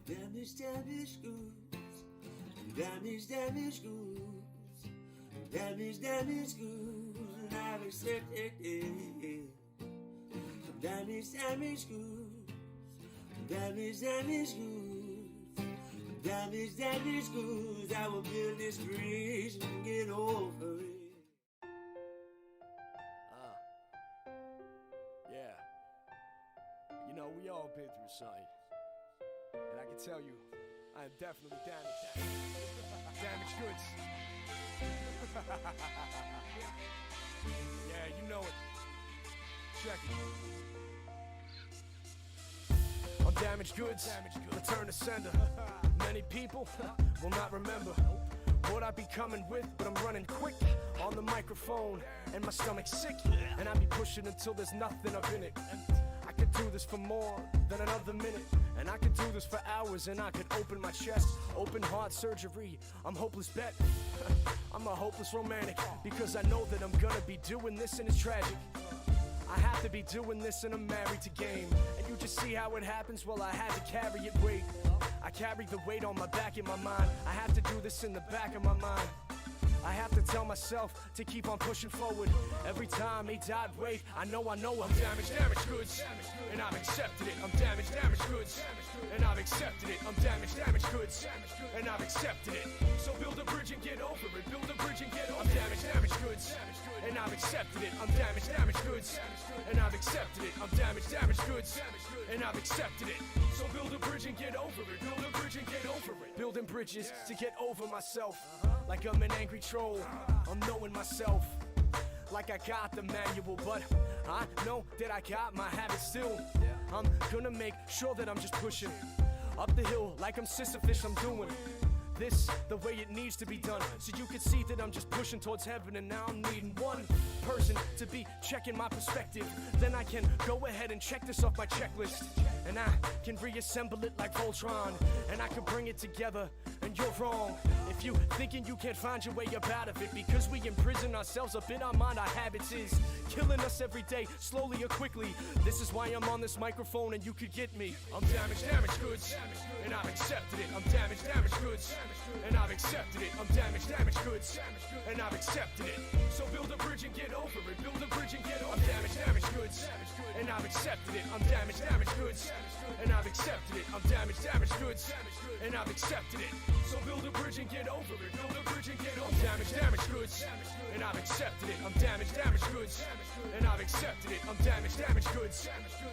Damage, damage goods. Damage, damage goods. Damage, damage goods. And I've accepted it. Damage, damage goods. Damage, damage goods. Damage, damage goods. I will build this bridge and get over it. Yeah. You know, we all been through something. And I can tell you, I am definitely damaged. Damaged goods. Yeah, you know it. Check it. I'm damaged goods. Return to sender. Many people will not remember what I be coming with, but I'm running quick on the microphone, and my stomach's sick, and I be pushing until there's nothing up in it. I could do this for more than another minute, and I could do this for hours, and I could open my chest, open heart surgery. I'm hopeless bet. I'm a hopeless romantic, because I know that I'm gonna be doing this, and it's tragic. I have to be doing this, and I'm married to game. And you just see how it happens. Well, I had to carry it weight. I carry the weight on my back in my mind. I have to do this in the back of my mind. I have to tell myself to keep on pushing forward. Every time they died, wait, I know I'm damaged goods, and I've accepted it. I'm damaged goods, and I've accepted it. I'm damaged goods, and I've accepted it. So build a bridge and get over it. Build a bridge and get over it. I'm damaged goods, and I've accepted it. I'm damaged goods, and I've accepted it. I'm damaged goods, and I've accepted it. So build a bridge and get over it. Build a bridge and get over it. Building bridges to get over myself. Like I'm an angry troll, I'm knowing myself. Like I got the manual, but I know that I got my habits still. I'm gonna make sure that I'm just pushing up the hill like I'm Sisyphus. I'm doing this the way it needs to be done, so you can see that I'm just pushing towards heaven. And now I'm needing one person to be checking my perspective. Then I can go ahead and check this off my checklist, and I can reassemble it like Voltron, and I can bring it together. And you're wrong if you thinking you can't find your way up out of it, because we imprison ourselves up in our mind. Our habits is killing us every day, slowly or quickly. This is why I'm on this microphone, and you could get me. I'm damaged goods, and I've accepted it. I'm damaged goods, and I've accepted it. I'm damaged goods, and I've accepted it. So build a bridge and get over it. Build a bridge and get over it. I'm damaged goods, and I've accepted it. I'm damaged goods, and I've accepted it. I'm damaged goods, and I've accepted it. So build a bridge and get over it. Build a bridge and get over it. I'm damaged goods, and I've accepted it. I'm damaged goods, and I've accepted it. I'm damaged goods,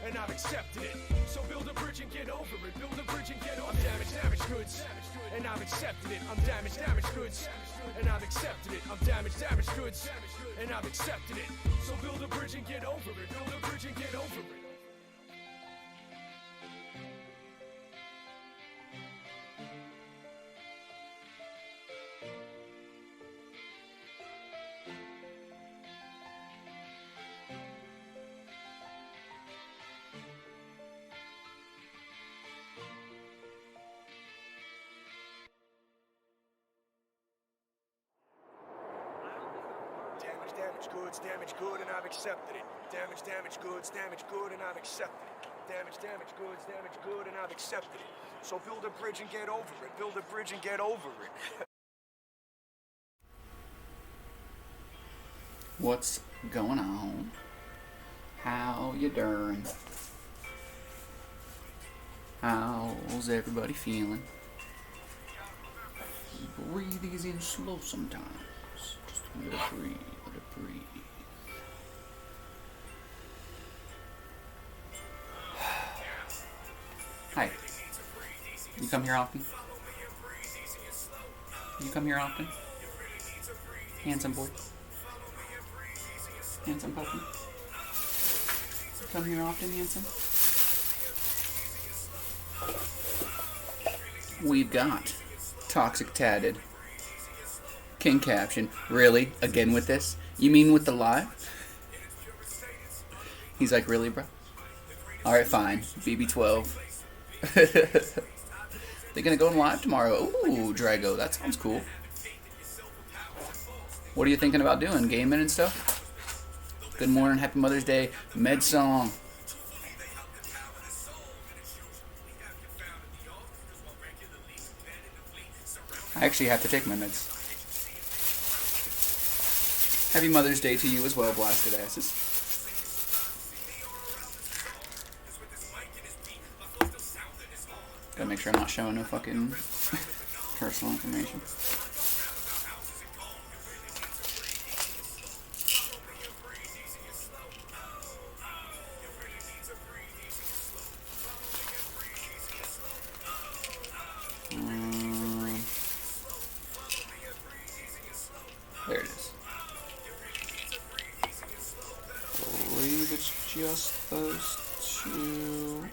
and I've accepted it. So build a bridge and get over it. Build a bridge and get over it. I'm damaged goods, and I've accepted it. I'm damaged goods, and I've accepted it. I'm damaged goods, and I've accepted it. So build a bridge and get over it. Build a bridge and get over it. Damaged good, and I've accepted it. Damaged goods, damaged good, and I've accepted it. Damaged goods, damaged good, and I've accepted it. So build a bridge and get over it. Build a bridge and get over it. What's going on? How you doing? How's everybody feeling? Breathe easy and slow sometimes. Just let it breathe. Let it breathe. Hi. You come here often? You come here often? Handsome boy. Handsome puppy. You come here often, handsome? We've got Toxic Tatted. King Caption. Really? Again with this? You mean with the live? He's like, really, bro? Alright, fine. BB12. They're gonna go live tomorrow. Ooh, Drago. That sounds cool. What are you thinking about doing? Gaming and stuff? Good morning. Happy Mother's Day. Med song. I actually have to take my meds. Happy Mother's Day to you as well, blasted asses. Gotta make sure I'm not showing no fucking personal information. There it is. I believe it's just those two.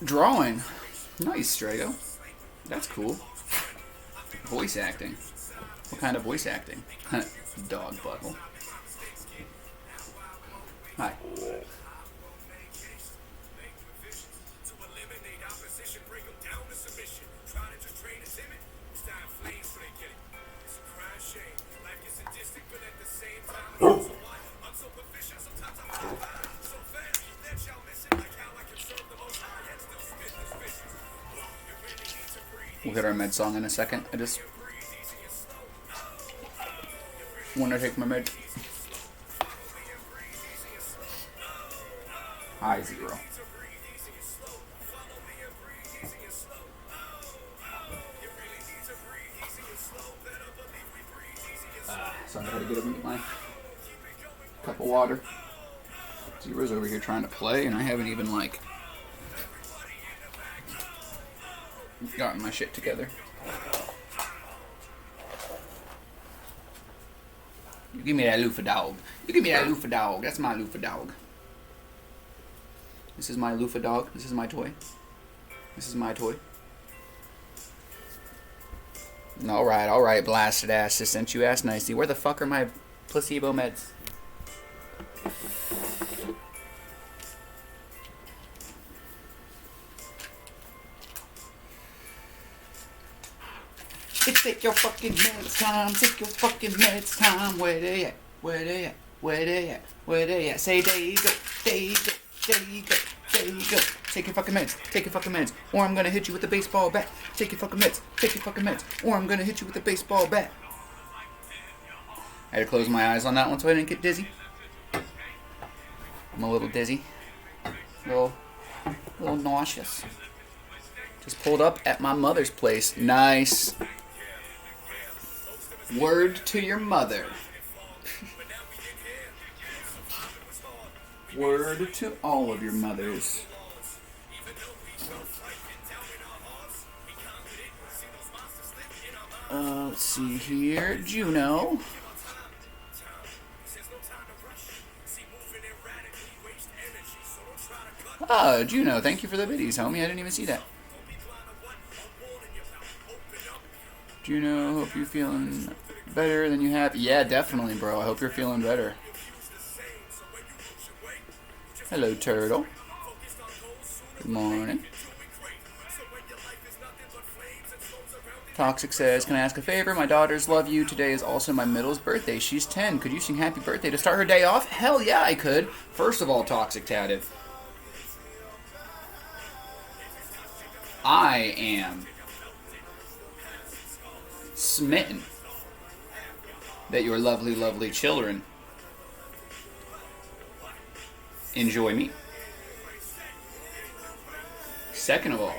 Drawing. Nice, Drago. That's cool. Voice acting. What kind of voice acting? Dog butthole. Hi. We'll hit our med song in a second. I just want to take my med. High 0. So I gotta get up and get my cup of water. Zero's over here trying to play, and I haven't even, like, gotten my shit together. You give me that loofah dog. You give me that loofah dog. That's my loofah dog. This is my loofah dog. This is my toy. This is my toy. Alright, blasted asses. Since you asked nicely, where the fuck are my placebo meds? It's take your fucking meds time. Take your fucking meds time. Where they at? Where they at? Where they at? Where they at? Say there you go. There you go. There you go. There you go. Take your fucking meds. Take your fucking meds. Or I'm gonna hit you with a baseball bat. Take your fucking meds. Take your fucking meds. Or I'm gonna hit you with a baseball bat. I had to close my eyes on that one so I didn't get dizzy. I'm a little dizzy. A little nauseous. Just pulled up at my mother's place. Nice. Word to your mother. Word to all of your mothers. Let's see here. Juno. Oh, Juno, thank you for the biddies, homie. I didn't even see that. Juno, hope you're feeling better than you have. Yeah, definitely, bro. I hope you're feeling better. Hello, Turtle. Good morning. Toxic says, can I ask a favor? My daughters love you. Today is also my middle's birthday. She's 10. Could you sing happy birthday to start her day off? Hell yeah, I could. First of all, Toxic Tatted, I am smitten that your lovely, lovely children enjoy me. Second of all,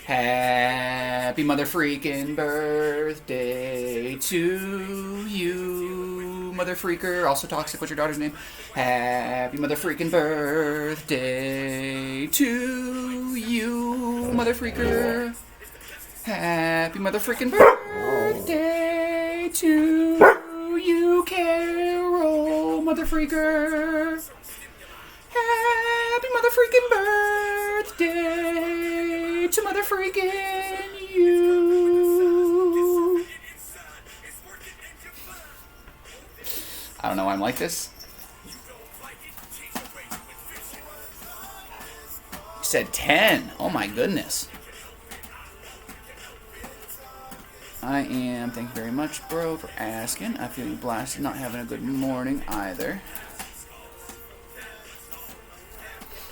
happy mother freaking birthday to you, mother freaker. Also Toxic, what's your daughter's name? Happy mother freaking birthday to you, mother freaker. Happy mother freaking birthday to you, Carol, mother freaker. Happy mother freaking birthday to mother freaking you. I don't know why I'm like this. You said 10. Oh my goodness. I am. Thank you very much, bro, for asking. I'm feeling blasted, not having a good morning either.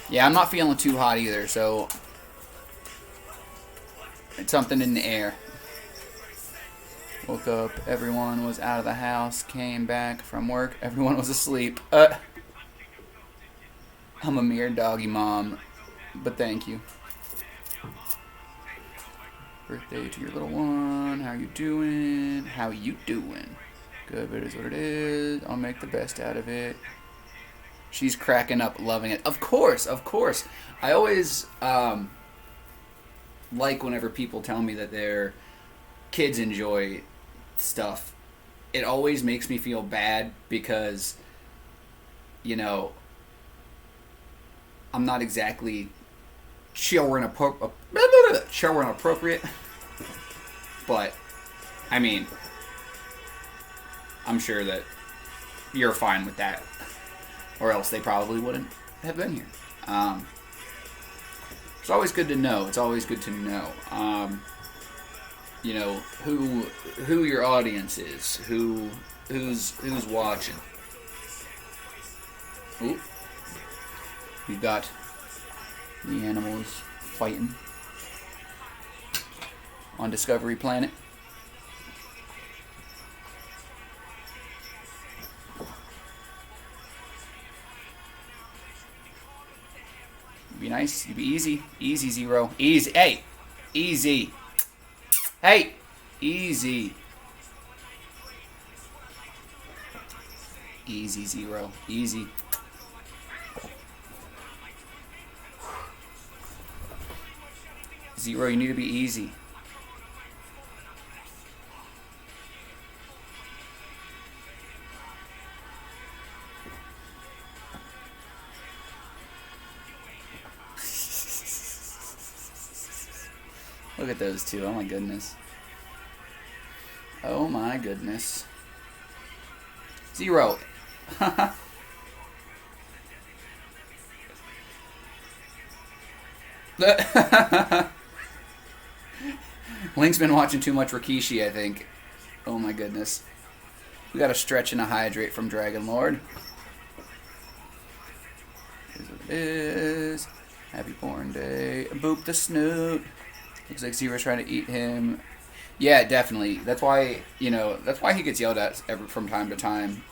Yeah, I'm not feeling too hot either, so it's something in the air. Woke up, everyone was out of the house, came back from work, everyone was asleep. I'm a mere doggy mom, but thank you. Birthday to your little one. How you doing? How you doing? Good, but it is what it is. I'll make the best out of it. She's cracking up, loving it. Of course, of course. I always like whenever people tell me that their kids enjoy stuff. It always makes me feel bad because, you know, I'm not exactly children appropriate, but I mean, I'm sure that you're fine with that, or else they probably wouldn't have been here. It's always good to know. It's always good to know, you know, who your audience is, who's watching. Ooh. You got the animals fighting on Discovery Planet. Be nice. You be easy. Easy, Zero. Easy. Hey. Easy. Hey. Easy. Easy, Zero. Easy. Zero, you need to be easy. Look at those two. Oh my goodness. Oh my goodness. Zero. Link's been watching too much Rikishi, I think. Oh my goodness. We got a stretch and a hydrate from Dragon Lord. Here's what it is. Happy born day. Boop the snoot. Looks like Zero's trying to eat him. Yeah, definitely. That's why, you know, that's why he gets yelled at from time to time.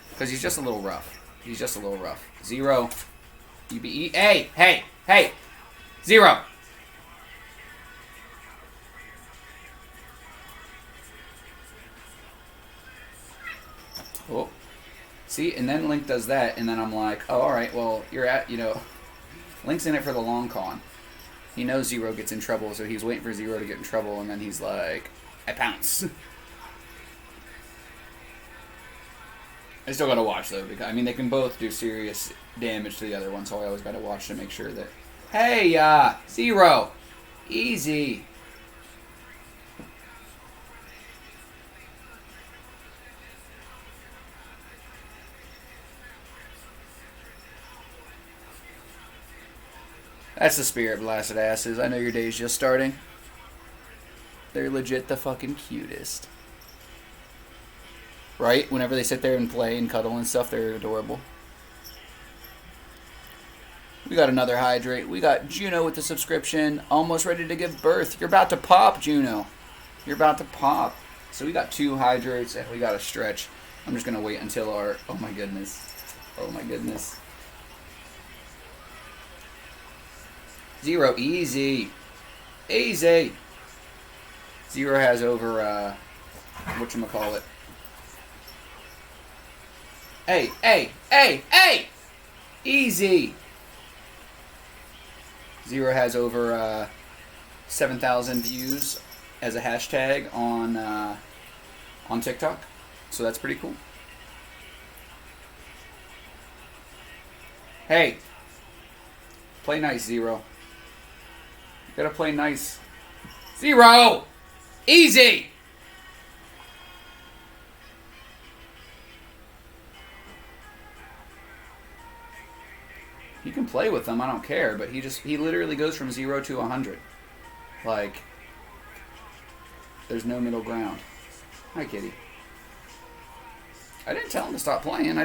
Because he's just a little rough. He's just a little rough. Zero. You be hey, hey, hey. Zero. Oh. See, and then Link does that, and then I'm like, oh, alright, well, you're at, you know, Link's in it for the long con. He knows Zero gets in trouble, so he's waiting for Zero to get in trouble, and then he's like, I pounce. I still gotta watch, though, because, I mean, they can both do serious damage to the other one, so I always gotta watch to make sure that, hey, Zero, easy. That's the spirit, blasted asses. I know your day's just starting. They're legit the fucking cutest. Right? Whenever they sit there and play and cuddle and stuff, they're adorable. We got another hydrate. We got Juno with the subscription. Almost ready to give birth. You're about to pop, Juno. You're about to pop. So we got 2 hydrates and we got a stretch. I'm just going to wait until our... Oh my goodness. Oh my goodness. Zero, easy. Easy. Zero has over, whatchamacallit. Hey, hey, hey, hey! Easy. Zero has over, 7,000 views as a hashtag on TikTok. So that's pretty cool. Hey. Play nice, Zero. You gotta play nice. Zero! Easy! He can play with them, I don't care, but he literally goes from 0 to 100. Like, There's no middle ground. Hi, kitty. I didn't tell him to stop playing.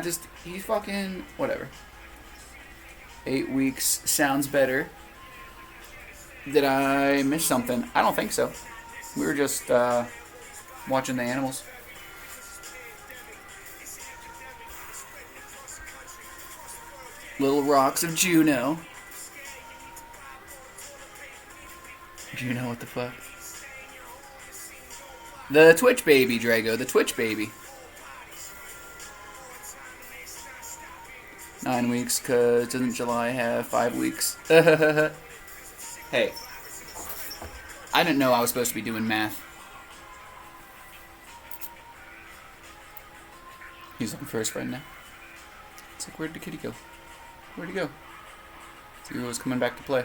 He fucking, whatever. 8 weeks sounds better. Did I miss something? I don't think so. We were just watching the animals. Little Rocks of Juneau. Juneau, what the fuck? The Twitch baby, Drago. The Twitch baby. 9 weeks, cause doesn't July have 5 weeks? Hey. I didn't know I was supposed to be doing math. He's looking for his friend now. It's like, where'd the kitty go? Where'd he go? Zero is coming back to play.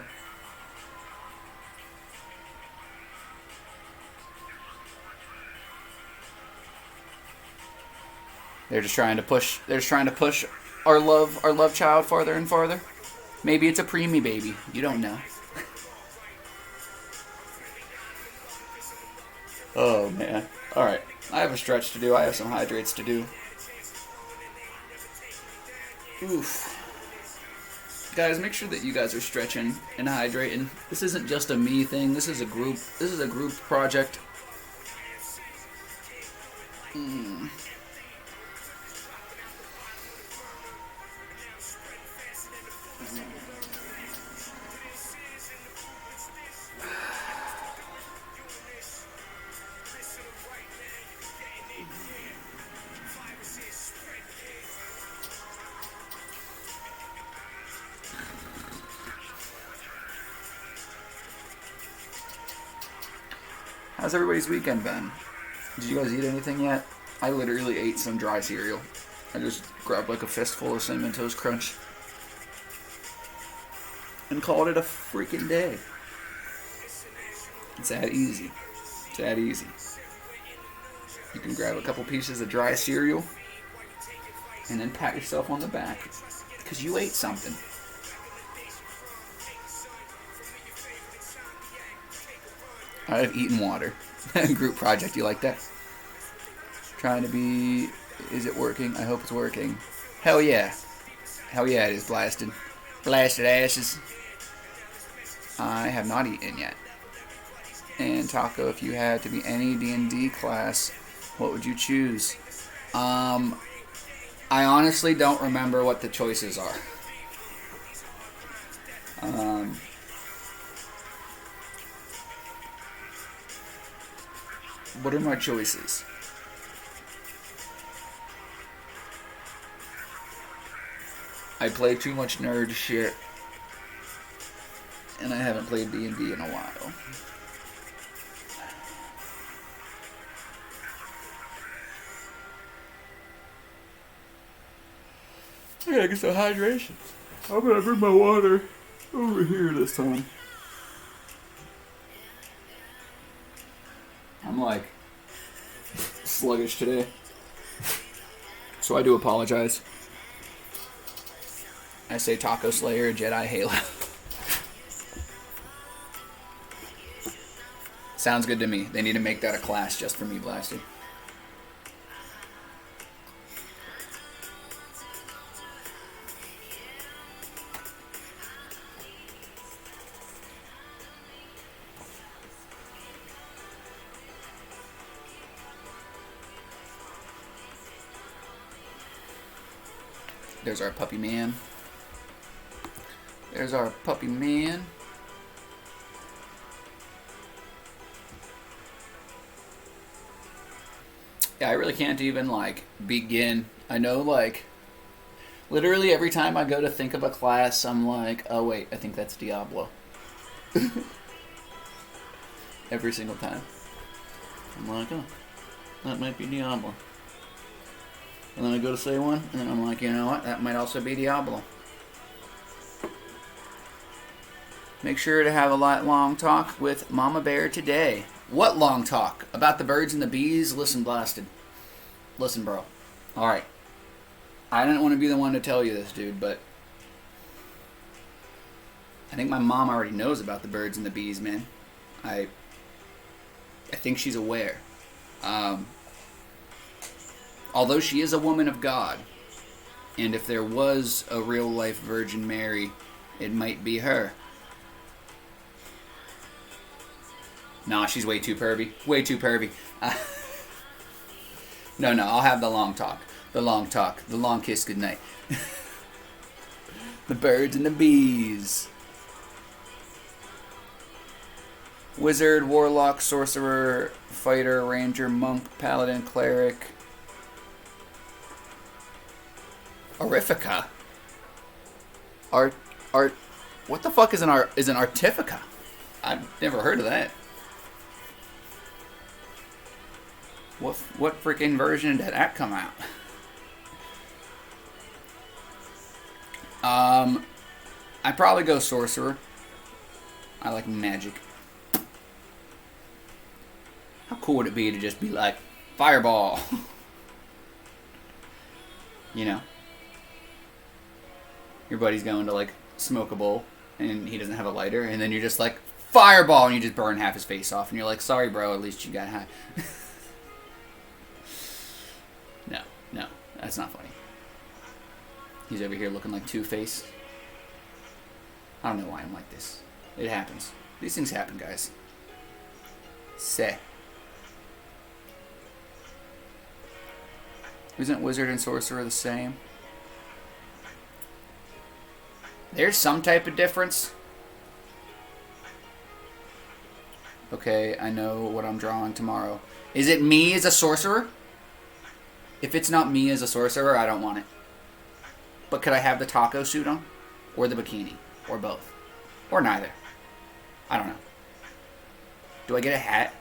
They're just trying to push our love child farther and farther. Maybe it's a preemie baby. You don't know. Oh man. Alright. I have a stretch to do. I have some hydrates to do. Oof. Guys, make sure that you guys are stretching and hydrating. This isn't just a me thing. This is a group project. How's everybody's weekend been? Did you guys eat anything yet? I literally ate some dry cereal. I just grabbed like a fistful of Cinnamon Toast Crunch and called it a freaking day. It's that easy. It's that easy. You can grab a couple pieces of dry cereal and then pat yourself on the back because you ate something. I've eaten water. Group project, you like that? Trying to be... Is it working? I hope it's working. Hell yeah. Hell yeah, it is blasted. Blasted ashes. I have not eaten yet. And Taco, if you had to be any D&D class, what would you choose? I honestly don't remember what the choices are. What are my choices? I play too much nerd shit, and I haven't played D&D in a while. I gotta get some hydration. I'm gonna bring my water over here this time. I'm like sluggish today, so I do apologize. I say Taco Slayer, Jedi Halo. Sounds good to me. They need to make that a class just for me, blasted. There's our puppy man. There's our puppy man. Yeah, I really can't even, like, begin. I know, like, literally every time I go to think of a class, I'm like, oh, wait, I think that's Diablo. Every single time. I'm like, oh, that might be Diablo. And then I go to say one, and then I'm like, you know what? That might also be Diablo. Make sure to have a long talk with Mama Bear today. What long talk? About the birds and the bees? Listen, blasted. Listen, bro. Alright. I didn't want to be the one to tell you this, dude, but I think my mom already knows about the birds and the bees, man. I think she's aware. Although she is a woman of God, and if there was a real-life Virgin Mary, it might be her. Nah, she's way too pervy. Way too pervy. No, I'll have the long talk. The long talk. The long kiss goodnight. The birds and the bees. Wizard, warlock, sorcerer, fighter, ranger, monk, paladin, cleric. Arifica? Art. What the fuck is an Artifica? I've never heard of that. What freaking version did that come out? I'd probably go sorcerer. I like magic. How cool would it be to just be like, fireball? You know? Your buddy's going to like smoke a bowl and he doesn't have a lighter, and then you're just like, fireball, and you just burn half his face off, and you're like, sorry bro, at least you got high. No, that's not funny. He's over here looking like Two-Face. I don't know why I'm like this. It happens. These things happen, guys. Say. Isn't wizard and sorcerer the same? There's some type of difference. Okay, I know what I'm drawing tomorrow. Is it me as a sorcerer? If it's not me as a sorcerer, I don't want it. But could I have the taco suit on? Or the bikini? Or both? Or neither? I don't know. Do I get a hat?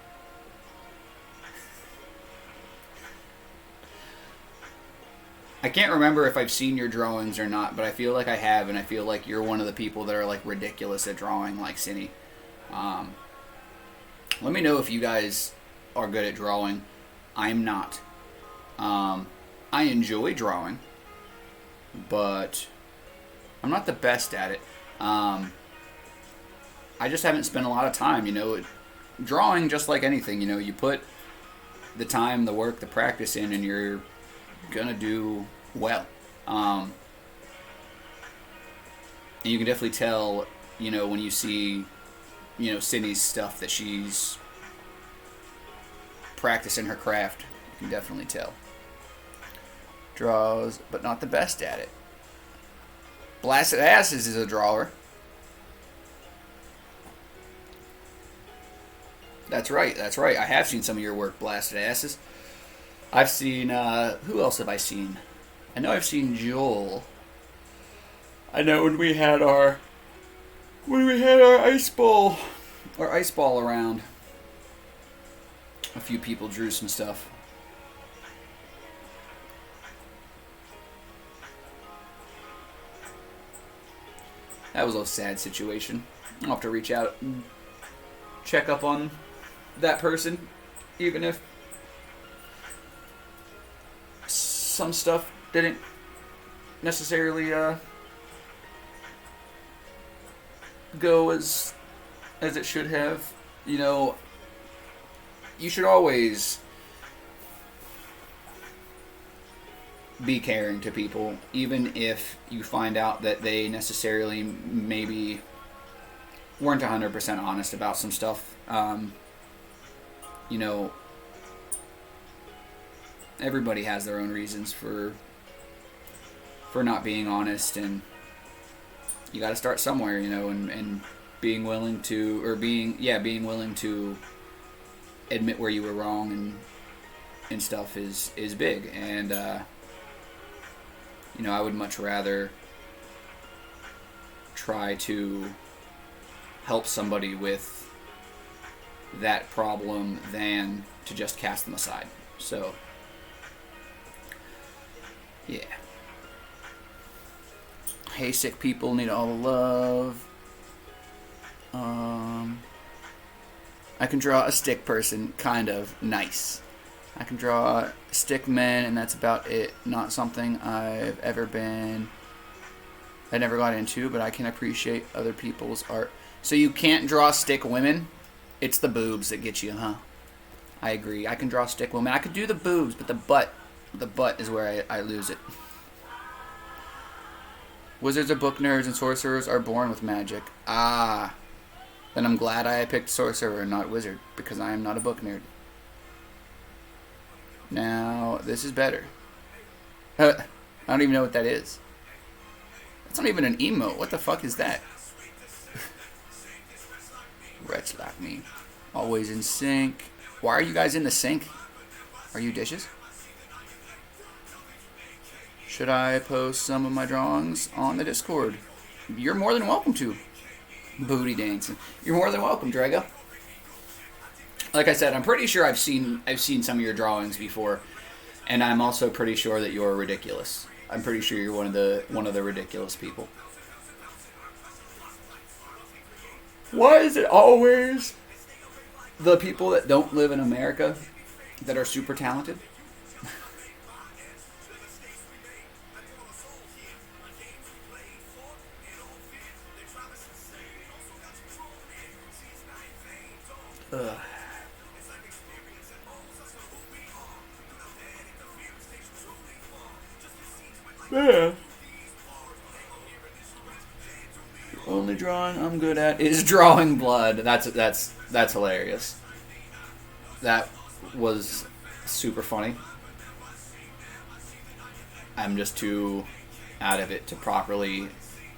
I can't remember if I've seen your drawings or not, but I feel like I have, and I feel like you're one of the people that are like ridiculous at drawing like Cindy. Let me know if you guys are good at drawing. I'm not. I enjoy drawing, but I'm not the best at it. I just haven't spent a lot of time, drawing just like anything, you put the time, the work, the practice in, and you're gonna do well. And you can definitely tell, when you see, Sydney's stuff that she's practicing her craft. You can definitely tell. Draws, but not the best at it. Blasted Asses is a drawer. That's right. I have seen some of your work, Blasted Asses. I've seen, who else have I seen? I know I've seen Joel. I know when we had our ice ball around, a few people drew some stuff. That was a sad situation. I'll have to reach out and check up on that person, even if some stuff didn't necessarily go as it should have. You should always be caring to people, even if you find out that they necessarily maybe weren't 100% honest about some stuff. Everybody has their own reasons for not being honest, and you got to start somewhere, and being willing to, being willing to admit where you were wrong and stuff is big. And I would much rather try to help somebody with that problem than to just cast them aside. So, yeah. Hey, sick people need all the love. I can draw a stick person, kind of. Nice. I can draw stick men, and that's about it. Not something I've ever been... I never got into, but I can appreciate other people's art. So you can't draw stick women? It's the boobs that get you, huh? I agree. I can draw stick woman. I could do the boobs, but the butt is where I lose it. Wizards are book nerds and sorcerers are born with magic. Ah. Then I'm glad I picked sorcerer and not wizard, because I am not a book nerd. Now, this is better. I don't even know what that is. That's not even an emote. What the fuck is that? Wretch like me. Always in sync. Why are you guys in the sink? Are you dishes? Should I post some of my drawings on the Discord? You're more than welcome to. Booty dancing. You're more than welcome, Drago. Like I said, I'm pretty sure I've seen some of your drawings before, and I'm also pretty sure that you're ridiculous. I'm pretty sure you're one of the ridiculous people. Why is it always the people that don't live in America that are super talented? Ugh. Yeah. The only drawing I'm good at is drawing blood. That's hilarious. That was super funny. I'm just too out of it to properly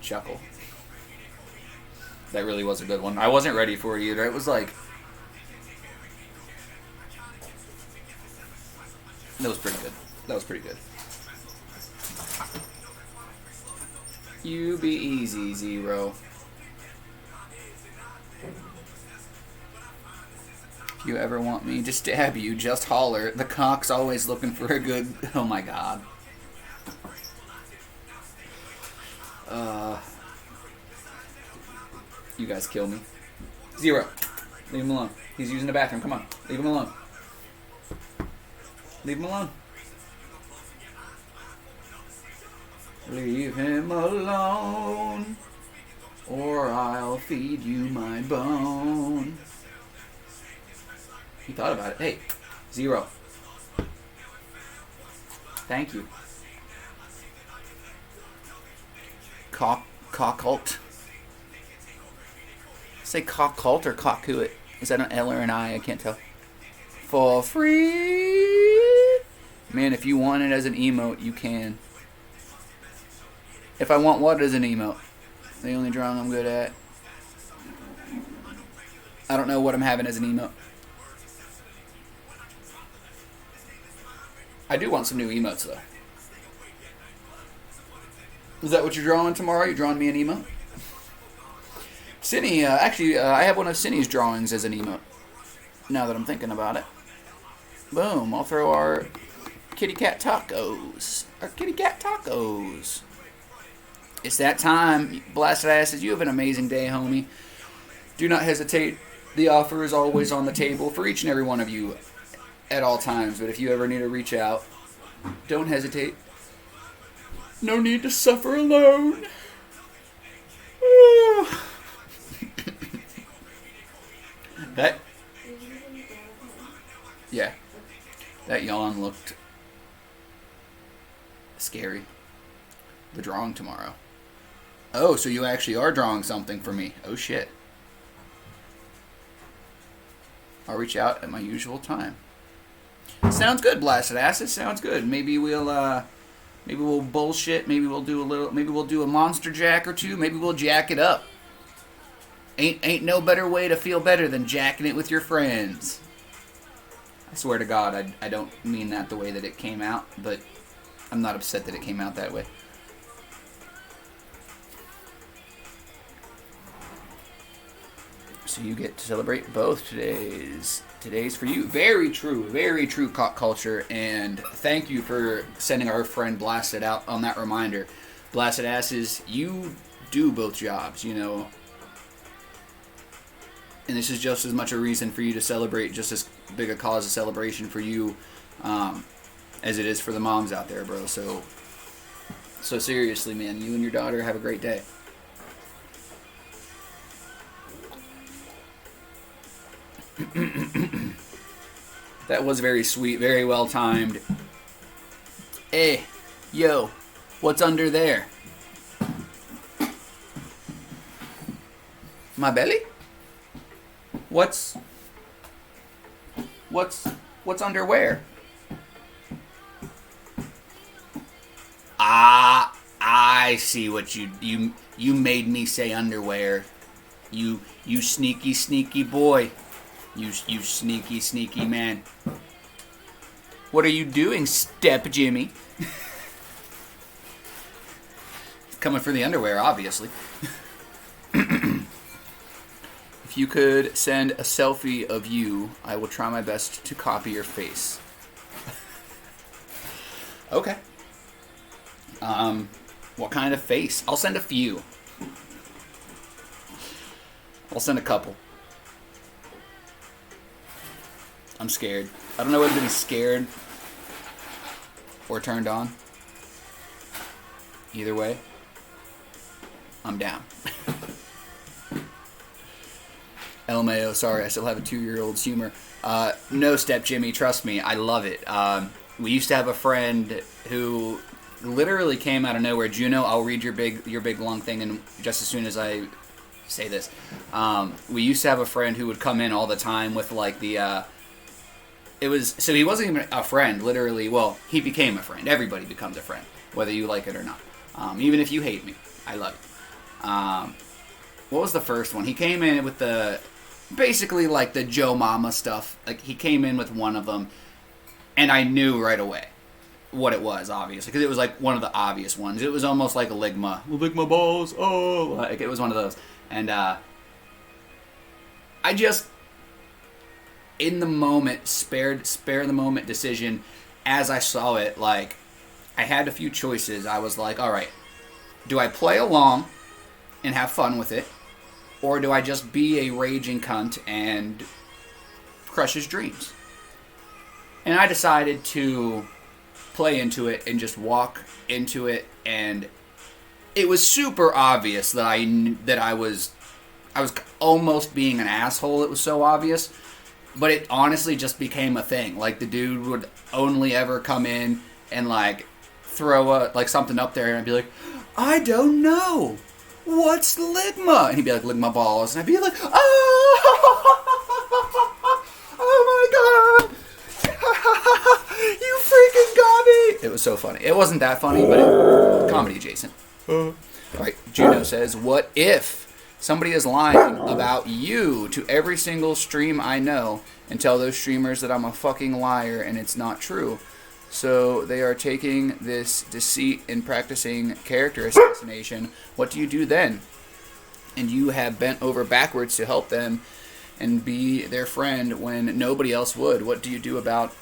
chuckle. That really was a good one. I wasn't ready for it either. It was like... That was pretty good. That was pretty good. You be easy, Zero. If you ever want me to stab you, just holler. The cock's always looking for a good... Oh my god. You guys kill me. Zero. Leave him alone. He's using the bathroom. Come on. Leave him alone. Leave him alone. Leave him alone, or I'll feed you my bone. He thought about it. Hey, Zero. Thank you. Cockcult. Say cockcult or cockuit. Is that an L or an I? I can't tell. For free. Man, if you want it as an emote, you can. If I want what as an emote? The only drawing I'm good at. I don't know what I'm having as an emote. I do want some new emotes, though. Is that what you're drawing tomorrow? You drawing me an emote? Cindy, I have one of Cindy's drawings as an emote. Now that I'm thinking about it. Boom, I'll throw our kitty cat tacos. Our kitty cat tacos. It's that time. Blasted Asses, you have an amazing day, homie. Do not hesitate. The offer is always on the table for each and every one of you at all times. But if you ever need to reach out, don't hesitate. No need to suffer alone. That yawn looked scary. The drawing tomorrow. Oh, so you actually are drawing something for me. Oh, shit. I'll reach out at my usual time. Sounds good, Blasted Asses. Sounds good. Maybe we'll bullshit. Maybe we'll do a monster jack or two. Maybe we'll jack it up. Ain't no better way to feel better than jacking it with your friends. I swear to God, I don't mean that the way that it came out, but I'm not upset that it came out that way. So you get to celebrate both today's for you. Very true cock culture, and thank you for sending our friend Blasted out on that reminder. Blasted Asses, you do both jobs, you know. And this is just as much a reason for you to celebrate, just as big a cause of celebration for you as it is for the moms out there, bro. So seriously, man, you and your daughter have a great day. That was very sweet, very well timed. Hey, yo, what's under there? My belly? What's underwear? Ah, I see what you made me say underwear. You sneaky boy. You sneaky man. What are you doing, Step Jimmy? Coming for the underwear, obviously. If you could send a selfie of you, I will try my best to copy your face. Okay. What kind of face? I'll send a few. I'll send a couple. I'm scared. I don't know whether to be scared or turned on. Either way, I'm down. LMAO, sorry, I still have a 2-year-old's humor. No, Step Jimmy, trust me, I love it. We used to have a friend who literally came out of nowhere. Juno, I'll read your big long thing, and just as soon as I say this, we used to have a friend who would come in all the time with like the. So he wasn't even a friend, literally. Well, he became a friend. Everybody becomes a friend, whether you like it or not. Even if you hate me, I love it. What was the first one? He came in with basically like the Joe Mama stuff. Like he came in with one of them, and I knew right away what it was, obviously, because it was like one of the obvious ones. It was almost like a Ligma. Ligma balls, oh! Like it was one of those. And I just, in the moment, spare the moment decision, as I saw it, like, I had a few choices. I was like, alright, do I play along and have fun with it, or do I just be a raging cunt and crush his dreams? And I decided to play into it and just walk into it, and it was super obvious that I was almost being an asshole. It was so obvious, but it honestly just became a thing. Like the dude would only ever come in and like throw something up there, and I'd be like, I don't know, what's Ligma? And he'd be like, Ligma balls, and I'd be like, oh my god. You freaking got me! It was so funny. It wasn't that funny, but comedy adjacent. Alright, Juno says, what if somebody is lying about you to every single stream I know and tell those streamers that I'm a fucking liar and it's not true? So they are taking this deceit and practicing character assassination. What do you do then? And you have bent over backwards to help them and be their friend when nobody else would. What do you do about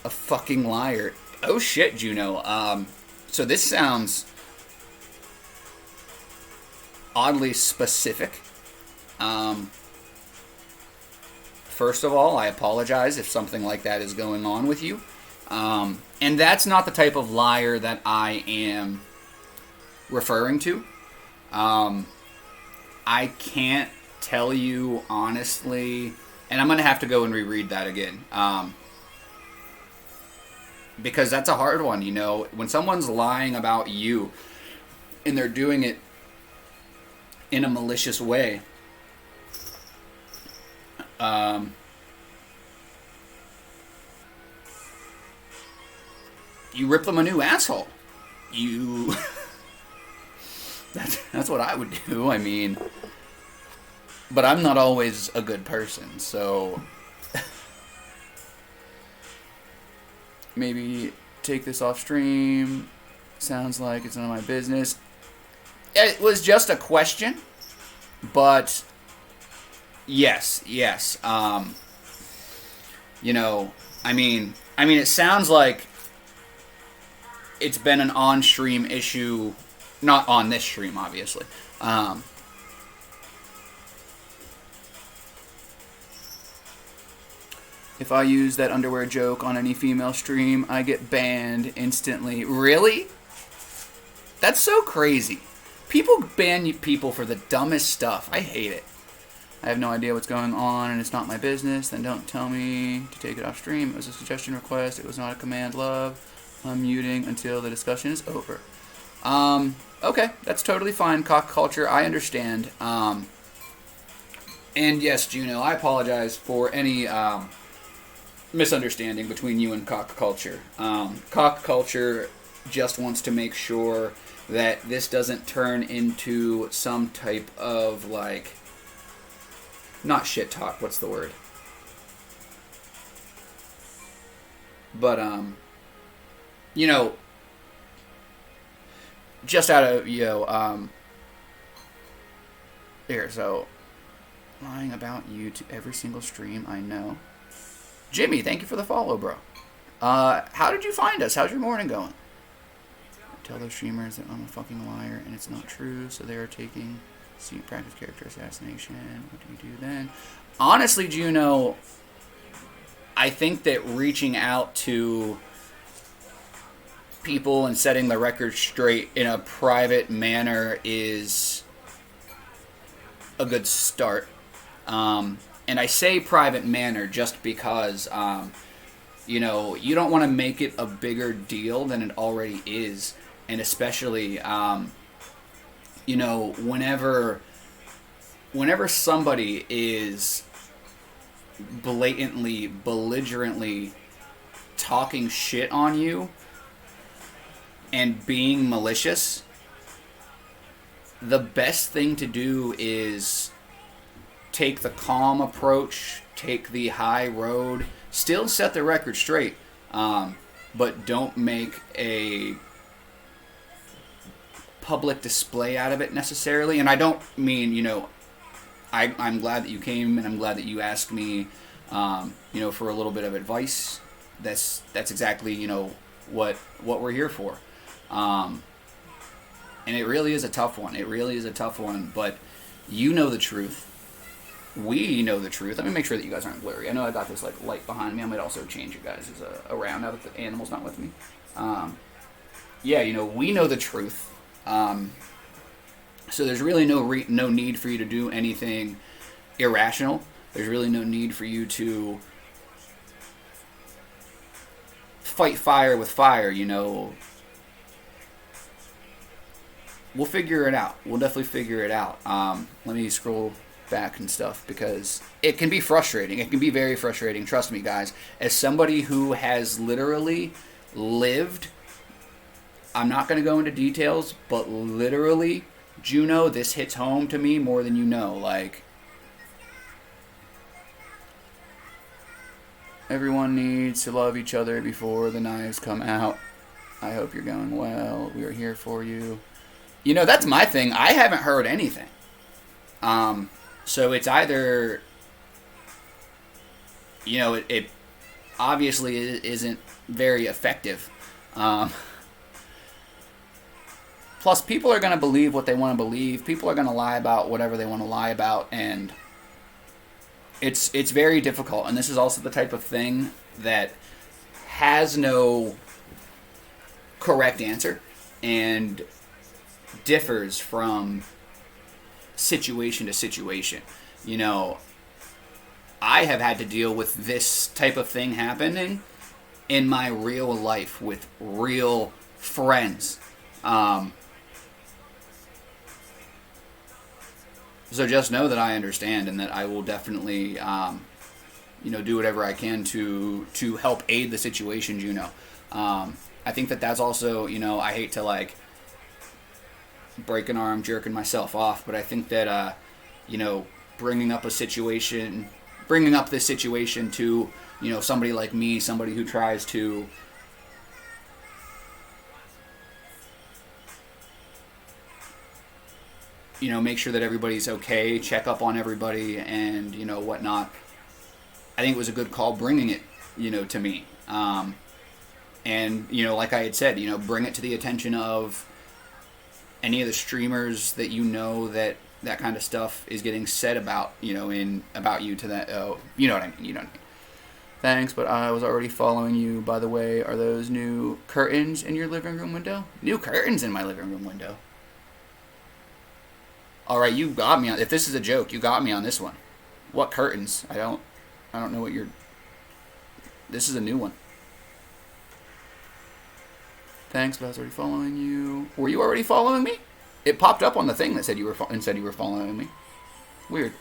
a fucking liar? Oh shit, Juno. So this sounds oddly specific. First of all, I apologize if something like that is going on with you. And that's not the type of liar that I am referring to. I can't tell you honestly, and I'm going to have to go and reread that again. Because that's a hard one, you know. When someone's lying about you and they're doing it in a malicious way, you rip them a new asshole. That's what I would do. I mean, but I'm not always a good person, so maybe take this off stream. Sounds like it's none of my business. It was just a question, but yes. You know, I mean, it sounds like it's been an on-stream issue, not on this stream, obviously. If I use that underwear joke on any female stream, I get banned instantly. Really? That's so crazy. People ban people for the dumbest stuff. I hate it. I have no idea what's going on and it's not my business, then don't tell me to take it off stream. It was a suggestion request. It was not a command, love. I'm muting until the discussion is over. Okay, that's totally fine, cock culture. I understand. And yes, Juno, I apologize for any misunderstanding between you and cock culture. Cock culture just wants to make sure that this doesn't turn into some type of, like, not shit talk, what's the word? But, you know, just out of, here, so, lying about you to every single stream, I know. Jimmy, thank you for the follow, bro. How did you find us? How's your morning going? Tell those streamers that I'm a fucking liar and it's not true, so they are taking practice character assassination. What do you do then? Honestly, Juno, I think that reaching out to people and setting the record straight in a private manner is a good start. And I say private manner just because, you know, you don't want to make it a bigger deal than it already is. And especially, you know, whenever somebody is blatantly, belligerently talking shit on you and being malicious, the best thing to do is take the calm approach, take the high road, still set the record straight, but don't make a public display out of it necessarily. And I don't mean, you know, I'm glad that you came and I'm glad that you asked me, you know, for a little bit of advice. That's exactly, you know, what we're here for. And it really is a tough one. It really is a tough one, but you know the truth. We know the truth. Let me make sure that you guys aren't blurry. I know I got this like light behind me. I might also change you guys around now that the animal's not with me. Yeah, you know, we know the truth. So there's really no need for you to do anything irrational. There's really no need for you to fight fire with fire, you know. We'll figure it out. We'll definitely figure it out. Let me scroll back and stuff because it can be frustrating. It can be very frustrating. Trust me, guys. As somebody who has literally lived, I'm not going to go into details, but literally, Juno, this hits home to me more than you know. Like, everyone needs to love each other before the knives come out. I hope you're going well. We are here for you. You know, that's my thing. I haven't heard anything. So it's either, you know, it obviously isn't very effective. Plus, people are going to believe what they want to believe. People are going to lie about whatever they want to lie about, and it's very difficult. And this is also the type of thing that has no correct answer and differs from situation to situation. You know, I have had to deal with this type of thing happening in my real life with real friends. So just know that I understand and that I will definitely, you know, do whatever I can to help aid the situation, Juno. I think that's also, you know, I hate to, like, break an arm jerking myself off, but I think that, you know, bringing up this situation to, you know, somebody like me, somebody who tries to you know, make sure that everybody's okay, check up on everybody, and, you know, whatnot. I think it was a good call bringing it, you know, to me. And, you know, like I had said, you know, bring it to the attention of any of the streamers that you know that kind of stuff is getting said about, you know, about you to that, you know what I mean, you know what I mean. Thanks, but I was already following you. By the way, are those new curtains in your living room window? New curtains in my living room window. All right, you got me on. If this is a joke, you got me on this one. What curtains? I don't know what you're... This is a new one. Thanks, but I was already following you. Were you already following me? It popped up on the thing that said you were following me. Weird.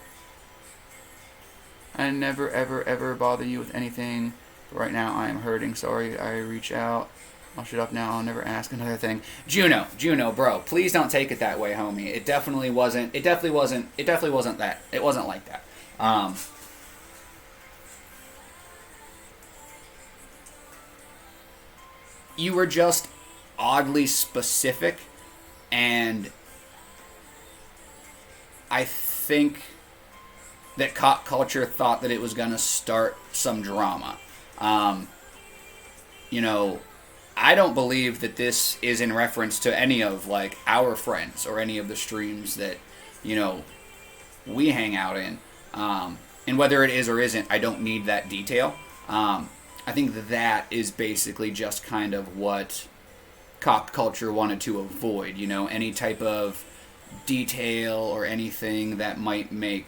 I never, ever, ever bother you with anything. But right now, I am hurting. Sorry, I reach out. I'll shut up now. I'll never ask another thing. Juno, bro, please don't take it that way, homie. It definitely wasn't that. It wasn't like that. You were just oddly specific, and I think that Cock Culture thought that it was going to start some drama. You know, I don't believe that this is in reference to any of, like, our friends or any of the streams that, you know, we hang out in. And whether it is or isn't, I don't need that detail. I think that is basically just kind of what Cock Culture wanted to avoid, you know, any type of detail or anything that might make,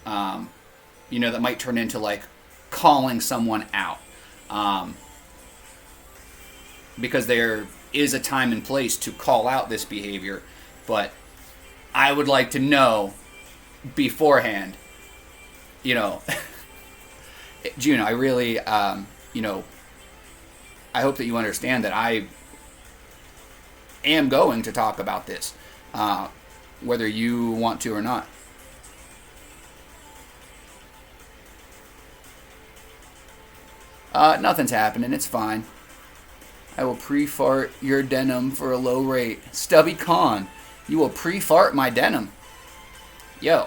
you know, that might turn into, like, calling someone out. Because there is a time and place to call out this behavior, but I would like to know beforehand, you know, Juno, I really, you know, I hope that you understand that I am going to talk about this, whether you want to or not. Nothing's happening. It's fine. I will pre-fart your denim for a low rate. Stubby Con, you will pre-fart my denim. Yo.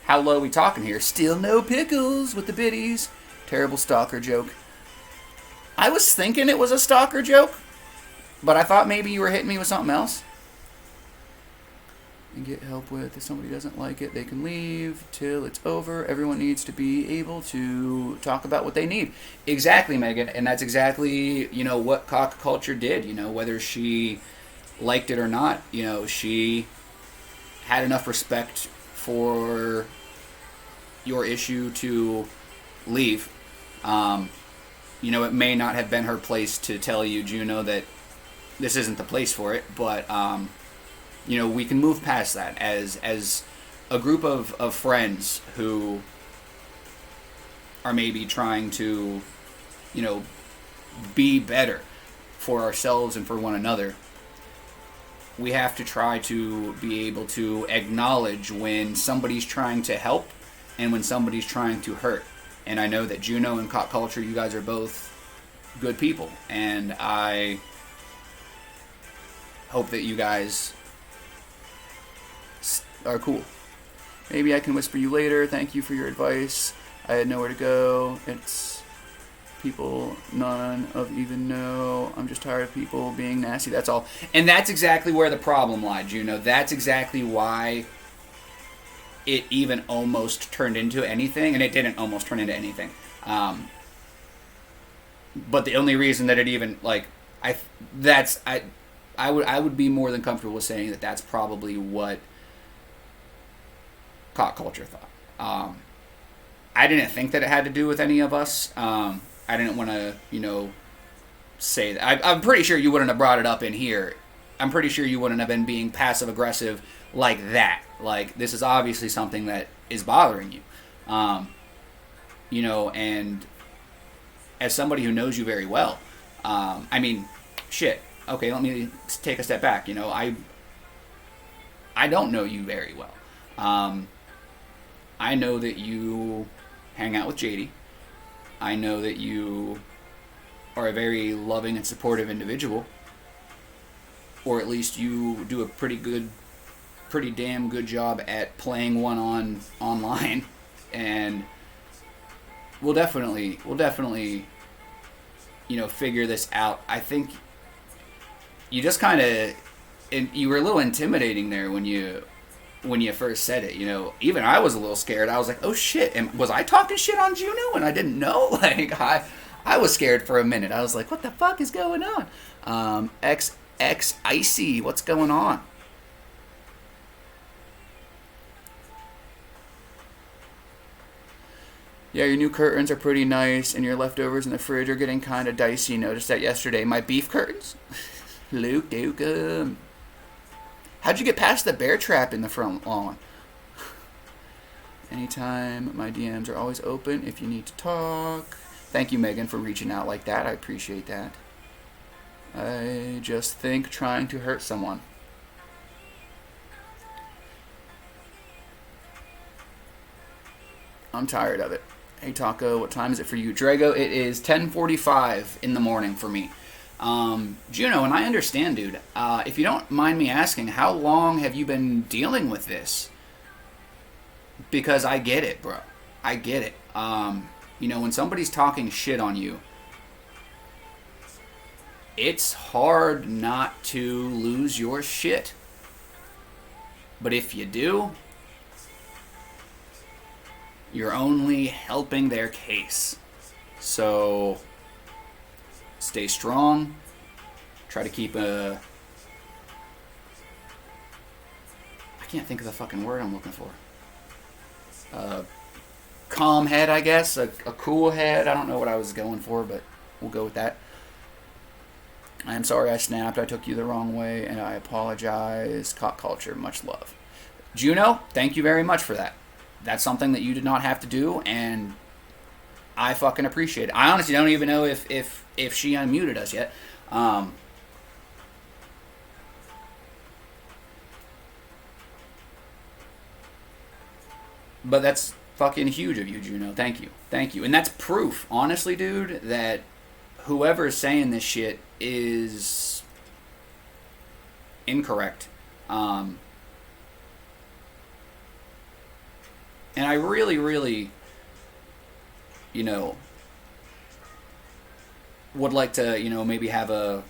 How low we talking here? Still no pickles with the biddies. Terrible stalker joke. I was thinking it was a stalker joke, but I thought maybe you were hitting me with something else. And get help with. If somebody doesn't like it, they can leave till it's over. Everyone needs to be able to talk about what they need. Exactly, Megan. And that's exactly, you know, what Cock Culture did. You know, whether she liked it or not, you know, she had enough respect for your issue to leave. You know, it may not have been her place to tell you, Juno, that this isn't the place for it, but you know, we can move past that as a group of friends who are maybe trying to, you know, be better for ourselves and for one another. We have to try to be able to acknowledge when somebody's trying to help and when somebody's trying to hurt. And I know that Juno and Cock Culture, you guys are both good people, and I hope that you guys are cool. Maybe I can whisper you later. Thank you for your advice. I had nowhere to go. It's people none of even know. I'm just tired of people being nasty. That's all. And that's exactly where the problem lied, Juno. That's exactly why it even almost turned into anything, and it didn't almost turn into anything. But the only reason that it even, like, I would be more than comfortable with saying that that's probably what Cock Culture thought. I didn't think that it had to do with any of us. I didn't want to, you know, say that. I'm pretty sure you wouldn't have brought it up in here. I'm pretty sure you wouldn't have been being passive aggressive like that. Like, this is obviously something that is bothering you. You know, and as somebody who knows you very well, I mean, shit. Okay, let me take a step back. You know, I don't know you very well. I know that you hang out with JD. I know that you are a very loving and supportive individual. Or at least you do a pretty damn good job at playing one online. And we'll definitely, you know, figure this out. I think you just kind of, and you were a little intimidating there when you first said it, you know. Even I was a little scared. I was like, oh shit, was I talking shit on Juno and I didn't know? Like, I was scared for a minute. I was like, what the fuck is going on? XX Icy, what's going on? Yeah, your new curtains are pretty nice, and your leftovers in the fridge are getting kind of dicey. Noticed that yesterday. My beef curtains? Luke Dukem. How'd you get past the bear trap in the front lawn? Anytime, my DMs are always open if you need to talk. Thank you, Megan, for reaching out like that. I appreciate that. I just think trying to hurt someone. I'm tired of it. Hey, Taco, what time is it for you? Drago, it is 10:45 in the morning for me. Juno, and I understand, dude. If you don't mind me asking, how long have you been dealing with this? Because I get it, bro. I get it. When somebody's talking shit on you, it's hard not to lose your shit. But if you do, you're only helping their case. So, stay strong. Try to keep a... I can't think of the fucking word I'm looking for. Calm head, I guess. A cool head. I don't know what I was going for, but we'll go with that. I'm sorry I snapped. I took you the wrong way, and I apologize. Cock culture. Much love. Juno, thank you very much for that. That's something that you did not have to do, and I fucking appreciate it. I honestly don't even know if she unmuted us yet. But that's fucking huge of you, Juno. Thank you. Thank you. And that's proof, honestly, dude, that whoever is saying this shit is incorrect. And I really, really, would like to, maybe have a,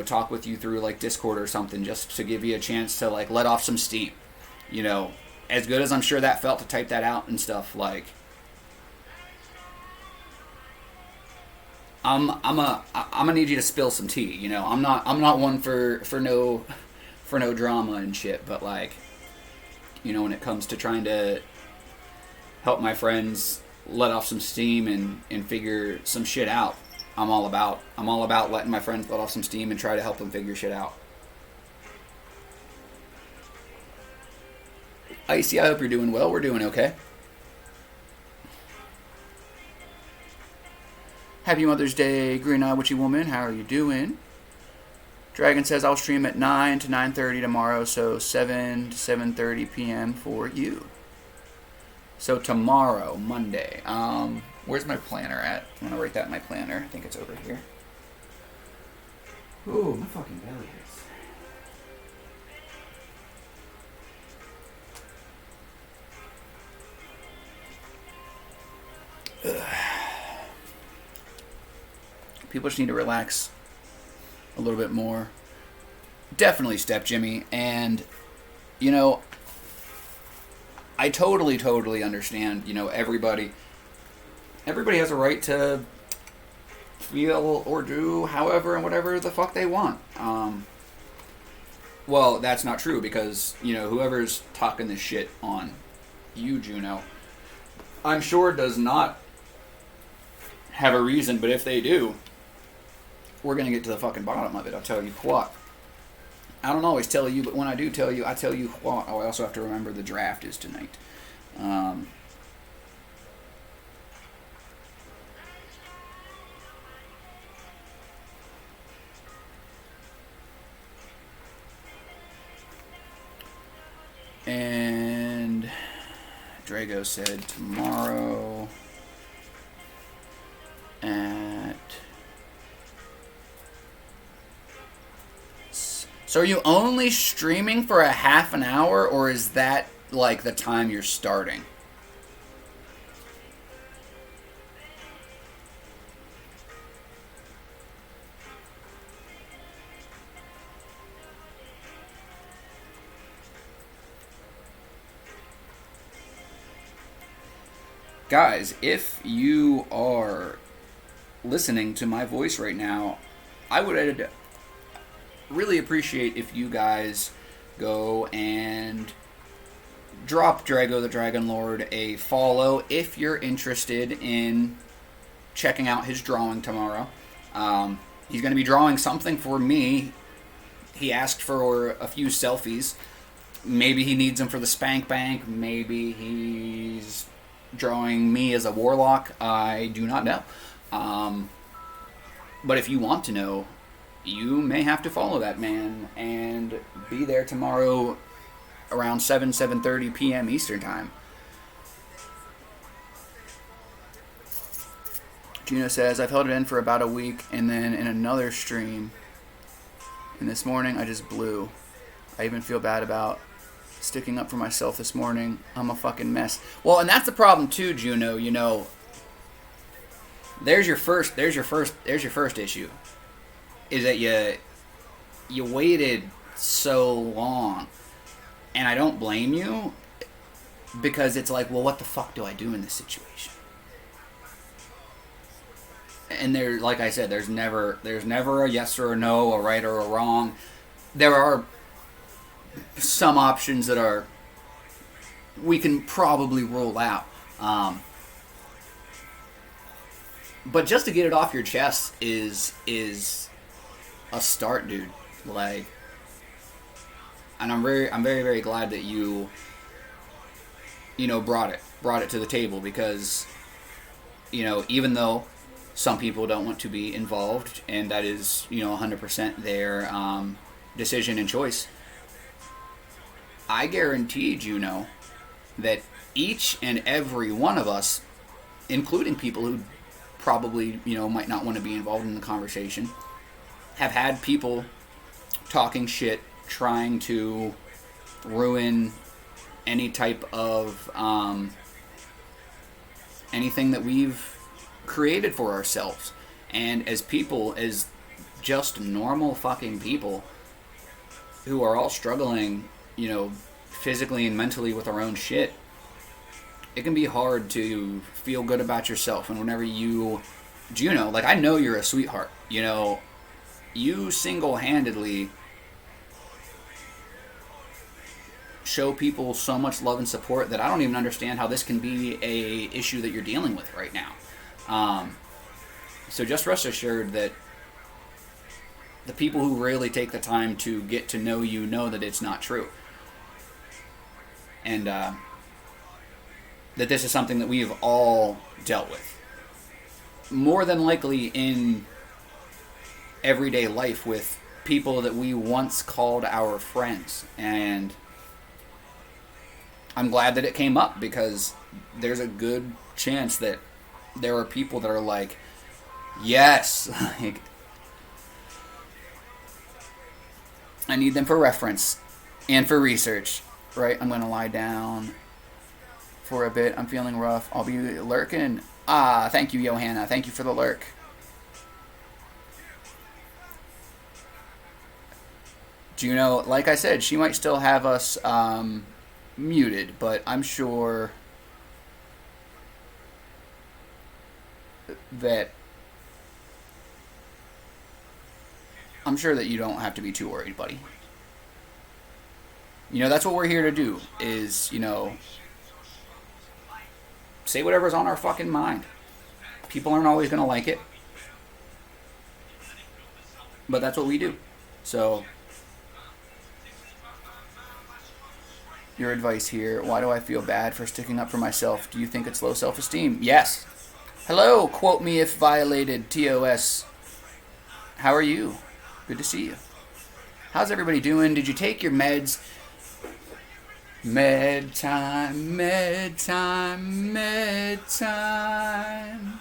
talk with you through, like, Discord or something, just to give you a chance to, like, let off some steam. As good as I'm sure that felt to type that out and stuff, like, I'm gonna need you to spill some tea. I'm not one for no drama and shit, but, like, when it comes to trying to help my friends let off some steam and figure some shit out, I'm all about letting my friends let off some steam and try to help them figure shit out. Icy, I hope you're doing well. We're doing okay. Happy Mother's Day, Green Eye Witchy Woman. How are you doing? Dragon says I'll stream at 9 to 9:30 tomorrow, so 7 to 7:30 p.m. for you. So tomorrow, Monday. Where's my planner at? I'm gonna write that in my planner. I think it's over here. Ooh, my fucking belly hurts. People just need to relax a little bit more. Definitely Step Jimmy. And, I totally understand, everybody has a right to feel or do however and whatever the fuck they want. Well, that's not true because, whoever's talking this shit on you, Juno, I'm sure does not have a reason, but if they do, we're going to get to the fucking bottom of it. I'll tell you what. I don't always tell you, but when I do tell you, I tell you what. Oh, I also have to remember the draft is tonight. And Drago said tomorrow at... So are you only streaming for a half an hour, or is that like the time you're starting? Guys, if you are listening to my voice right now, I would really appreciate if you guys go and drop Drago the Dragon Lord a follow if you're interested in checking out his drawing tomorrow. He's going to be drawing something for me. He asked for a few selfies. Maybe he needs them for the Spank Bank. Maybe he's drawing me as a warlock. I do not know. But if you want to know, you may have to follow that man and be there tomorrow around 7:30 p.m. Eastern Time. Juno says, I've held it in for about a week, and then in another stream, and this morning I just blew. I even feel bad about sticking up for myself this morning. I'm a fucking mess. Well, and that's the problem too, Juno. You know, there's your first issue, is that you waited so long, and I don't blame you, because it's like, well, what the fuck do I do in this situation? And there, like I said, there's never a yes or a no, a right or a wrong. There are some options that we can probably rule out. But just to get it off your chest is a start, dude. Like, and I'm very, very glad that you brought it to the table, because, even though some people don't want to be involved, and that is, 100% their decision and choice, I guaranteed, that each and every one of us, including people who probably, might not want to be involved in the conversation, have had people talking shit, trying to ruin any type of anything that we've created for ourselves. And as people, as just normal fucking people who are all struggling, physically and mentally with our own shit, it can be hard to feel good about yourself. And whenever Juno, like, I know you're a sweetheart, you single-handedly show people so much love and support that I don't even understand how this can be a issue that you're dealing with right now. So just rest assured that the people who really take the time to get to know you know that it's not true. And that this is something that we have all dealt with. More than likely in everyday life with people that we once called our friends. And I'm glad that it came up, because there's a good chance that there are people that are like, yes, like, I need them for reference and for research, right? I'm going to lie down for a bit. I'm feeling rough. I'll be lurking. Thank you, Johanna. Thank you for the lurk. Juno, like I said, she might still have us muted, but I'm sure that you don't have to be too worried, buddy. That's what we're here to do, is, say whatever's on our fucking mind. People aren't always going to like it, but that's what we do. So, your advice here: why do I feel bad for sticking up for myself? Do you think it's low self-esteem? Yes. Hello, quote me if violated, TOS. How are you? Good to see you. How's everybody doing? Did you take your meds? Med time, med time, med time.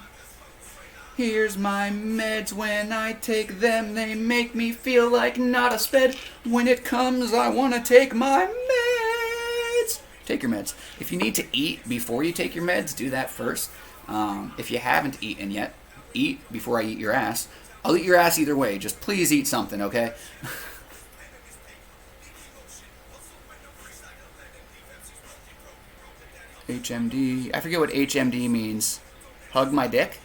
Here's my meds. When I take them, they make me feel like not a sped. When it comes, I want to take my meds. Take your meds. If you need to eat before you take your meds, do that first. If you haven't eaten yet, eat before I eat your ass. I'll eat your ass either way. Just please eat something, okay? HMD. I forget what HMD means. Hug my dick?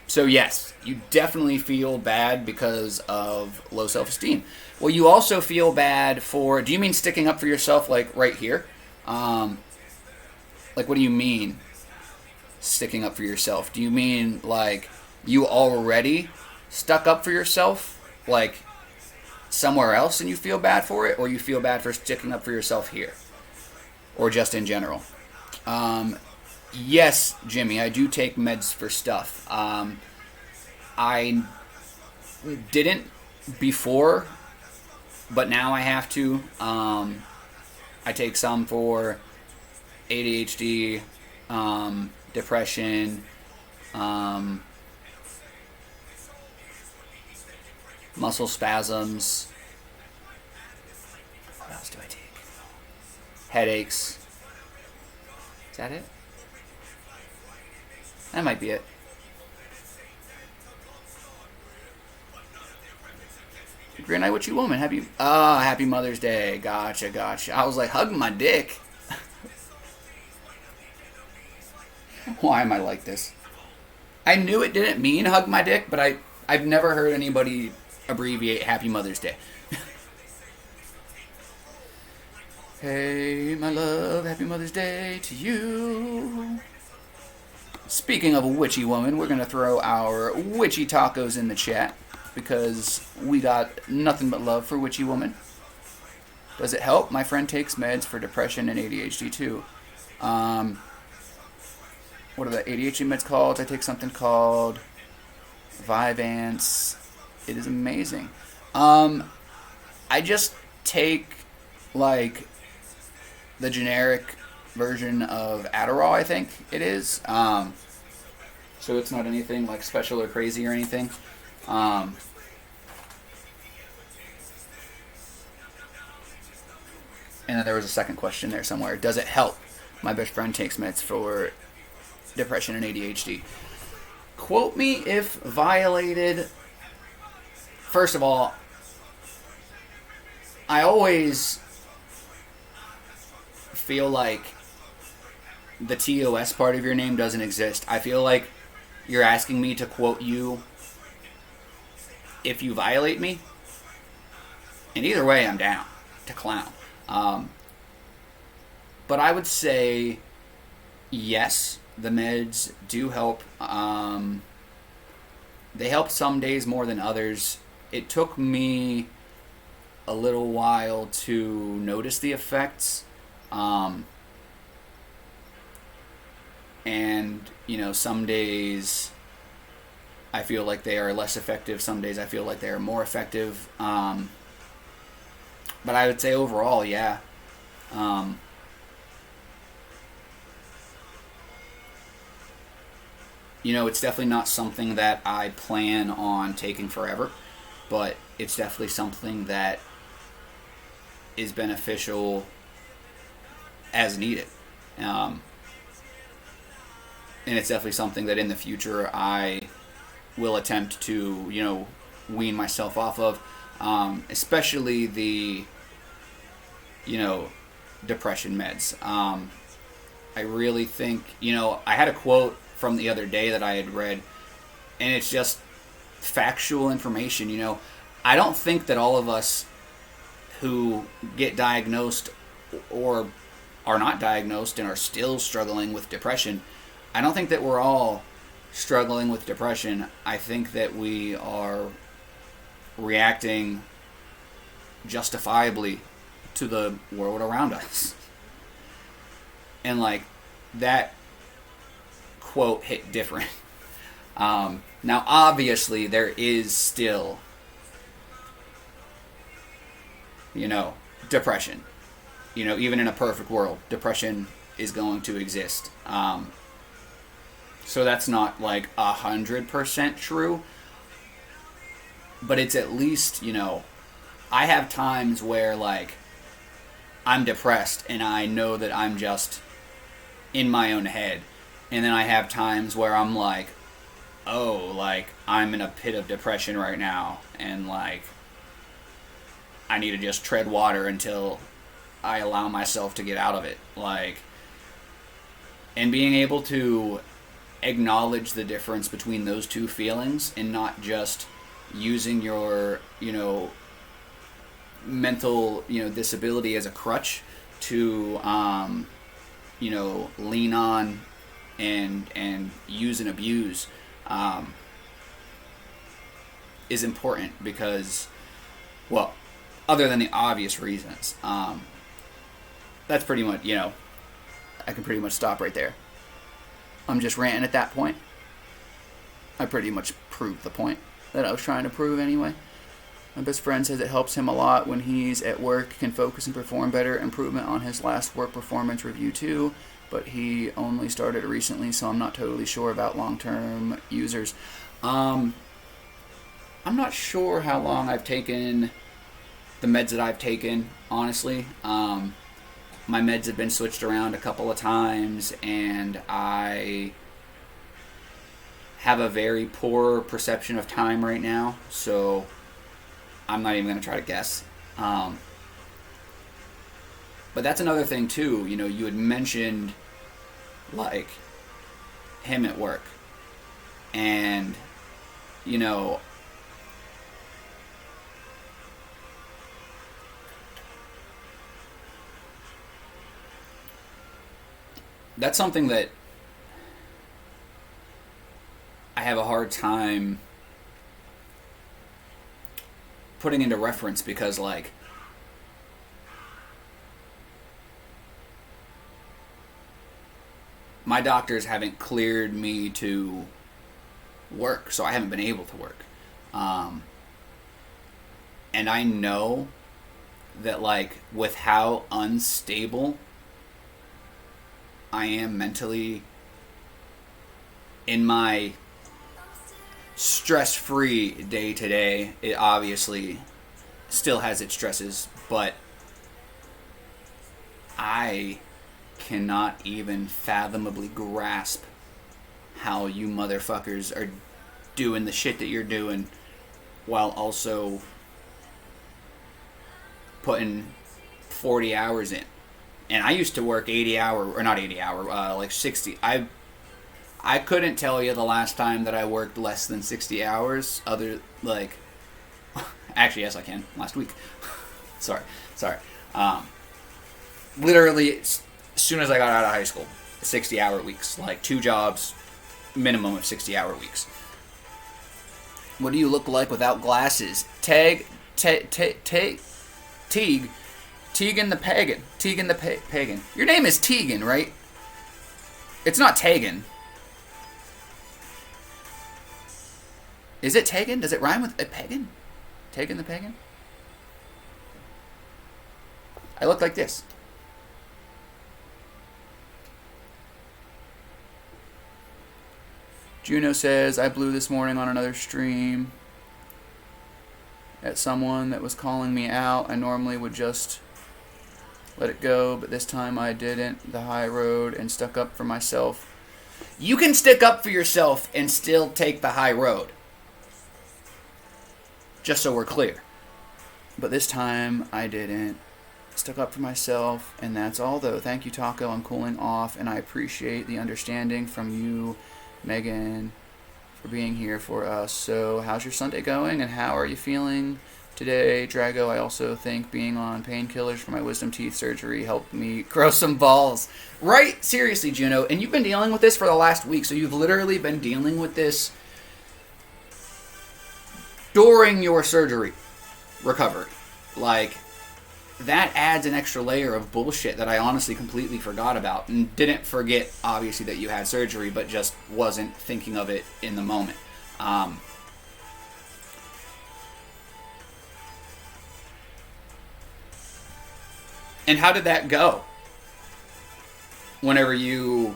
So yes, you definitely feel bad because of low self-esteem. Well, you also feel bad for. Do you mean sticking up for yourself, like right here? Like, what do you mean, sticking up for yourself? Do you mean like you already stuck up for yourself, like somewhere else, and you feel bad for it, or you feel bad for sticking up for yourself here, or just in general? Yes, Jimmy, I do take meds for stuff. I didn't before, but now I have to. I take some for ADHD, depression, muscle spasms. What else do I take? Headaches. Is that it? That might be it. Great night with you, woman. Happy Mother's Day. Gotcha. I was like, hug my dick. Why am I like this? I knew it didn't mean hug my dick, but I've never heard anybody abbreviate Happy Mother's Day. Hey, my love, Happy Mother's Day to you. Speaking of a witchy woman, we're going to throw our witchy tacos in the chat because we got nothing but love for witchy woman. Does it help? My friend takes meds for depression and ADHD too. What are the ADHD meds called? I take something called Vyvanse. It is amazing. I just take like the generic version of Adderall, I think it is. So it's not anything like special or crazy or anything. And then there was a second question there somewhere. Does it help? My best friend takes meds for depression and ADHD. Quote me if violated. First of all, I always feel like the TOS part of your name doesn't exist. I feel like you're asking me to quote you if you violate me. And either way, I'm down to clown. But I would say yes, the meds do help. They help some days more than others. It took me a little while to notice the effects. And, some days I feel like they are less effective. Some days I feel like they are more effective. But I would say overall, yeah. It's definitely not something that I plan on taking forever, but it's definitely something that is beneficial as needed. And it's definitely something that in the future I will attempt to, wean myself off of, especially the, depression meds. I really think, I had a quote from the other day that I had read, and it's just factual information. I don't think that all of us who get diagnosed or are not diagnosed and are still struggling with depression, I don't think that we're all struggling with depression. I think that we are reacting justifiably to the world around us. And that quote hit different. Now obviously there is still, depression. Even in a perfect world, depression is going to exist. So that's not 100% true, but it's at least, I have times where I'm depressed and I know that I'm just in my own head. And then I have times where I'm I'm in a pit of depression right now, and I need to just tread water until I allow myself to get out of it. And being able to acknowledge the difference between those two feelings and not just using your, mental, disability as a crutch to, lean on and use and abuse, is important because, well, other than the obvious reasons, that's pretty much, I can pretty much stop right there. I'm just ranting at that point. I pretty much proved the point that I was trying to prove anyway. My best friend says it helps him a lot when he's at work, can focus and perform better. Improvement on his last work performance review too, but he only started recently, so I'm not totally sure about long-term users. I'm not sure how long I've taken the meds that I've taken, honestly. My meds have been switched around a couple of times, and I have a very poor perception of time right now, so I'm not even going to try to guess. But that's another thing, too. You had mentioned, like, him at work. And, that's something that I have a hard time putting into reference because, like, my doctors haven't cleared me to work, so I haven't been able to work. And I know that, like, with how unstable I am mentally in my stress-free day-to-day, it obviously still has its stresses, but I cannot even fathomably grasp how you motherfuckers are doing the shit that you're doing while also putting 40 hours in. And I used to work 60. I couldn't tell you the last time that I worked less than 60 hours. Actually, yes, I can. Last week. Sorry. Literally, as soon as I got out of high school, 60-hour weeks. Like, 2 jobs, minimum of 60-hour weeks. What do you look like without glasses? Teagan the Pagan. Teagan the Pagan. Your name is Teagan, right? It's not Tegan. Is it Tegan? Does it rhyme with a pagan? Teagan the Pagan? I look like this. Juno says, I blew this morning on another stream at someone that was calling me out. I normally would just let it go, but this time I didn't. The high road and stuck up for myself. You can stick up for yourself and still take the high road. Just so we're clear. But this time I didn't. Stuck up for myself, and that's all though. Thank you, Taco. I'm cooling off, and I appreciate the understanding from you, Megan, for being here for us. So how's your Sunday going, and how are you feeling today? Drago, I also think being on painkillers for my wisdom teeth surgery helped me grow some balls. Right? Seriously, Juno. And you've been dealing with this for the last week, so you've literally been dealing with this during your surgery recovery. Like, that adds an extra layer of bullshit that I honestly completely forgot about, and didn't forget, obviously, that you had surgery, but just wasn't thinking of it in the moment. And how did that go? Whenever you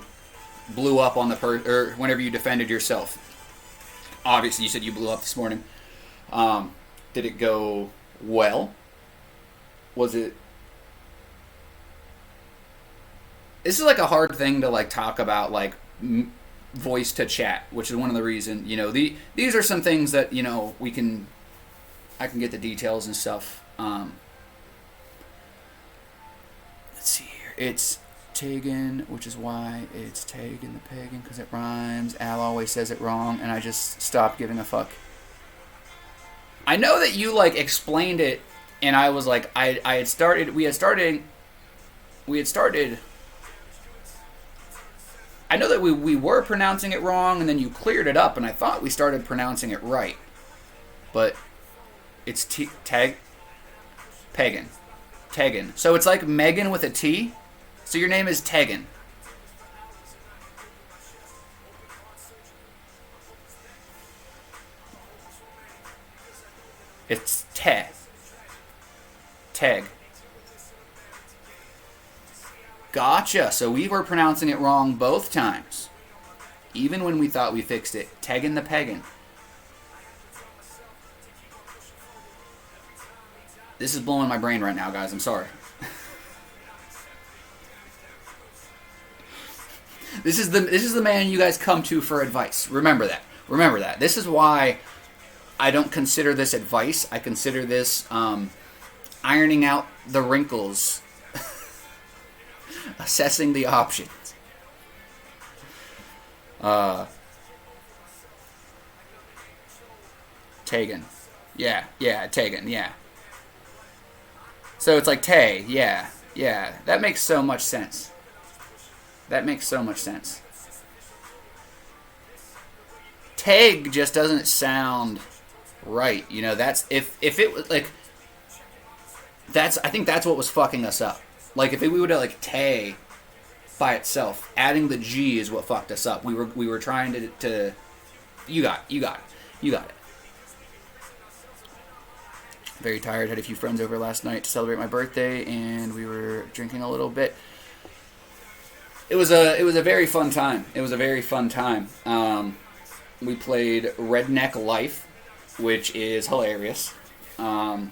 blew up on or whenever you defended yourself. Obviously, you said you blew up this morning. Did it go well? Was it... This is like a hard thing to like talk about, like voice to chat, which is one of the reasons, these are some things that, I can get the details and stuff. Let's see here. Tegan, which is why it's Tegan the Pagan, because it rhymes. Al always says it wrong, and I just stopped giving a fuck. I know that you, like, explained it, and I was like, we had started, I know that we were pronouncing it wrong, and then you cleared it up, and I thought we started pronouncing it right. But it's Pagan. Tegan. So it's like Megan with a T. So your name is Tegan. It's Teg. Gotcha. So we were pronouncing it wrong both times. Even when we thought we fixed it. Tegan the Pagan. This is blowing my brain right now, guys. I'm sorry. This is the man you guys come to for advice. Remember that. Remember that. This is why I don't consider this advice. I consider this ironing out the wrinkles, assessing the options. Tegan. Yeah, Tegan, yeah. So it's like Tay, yeah. That makes so much sense. Tag just doesn't sound right. You know, that's if it was like I think that's what was fucking us up. Like if we would have like Tay by itself, adding the G is what fucked us up. We were trying to you got it. Very tired. Had a few friends over last night to celebrate my birthday, and we were drinking a little bit. It was a very fun time. We played Redneck Life, which is hilarious. I'm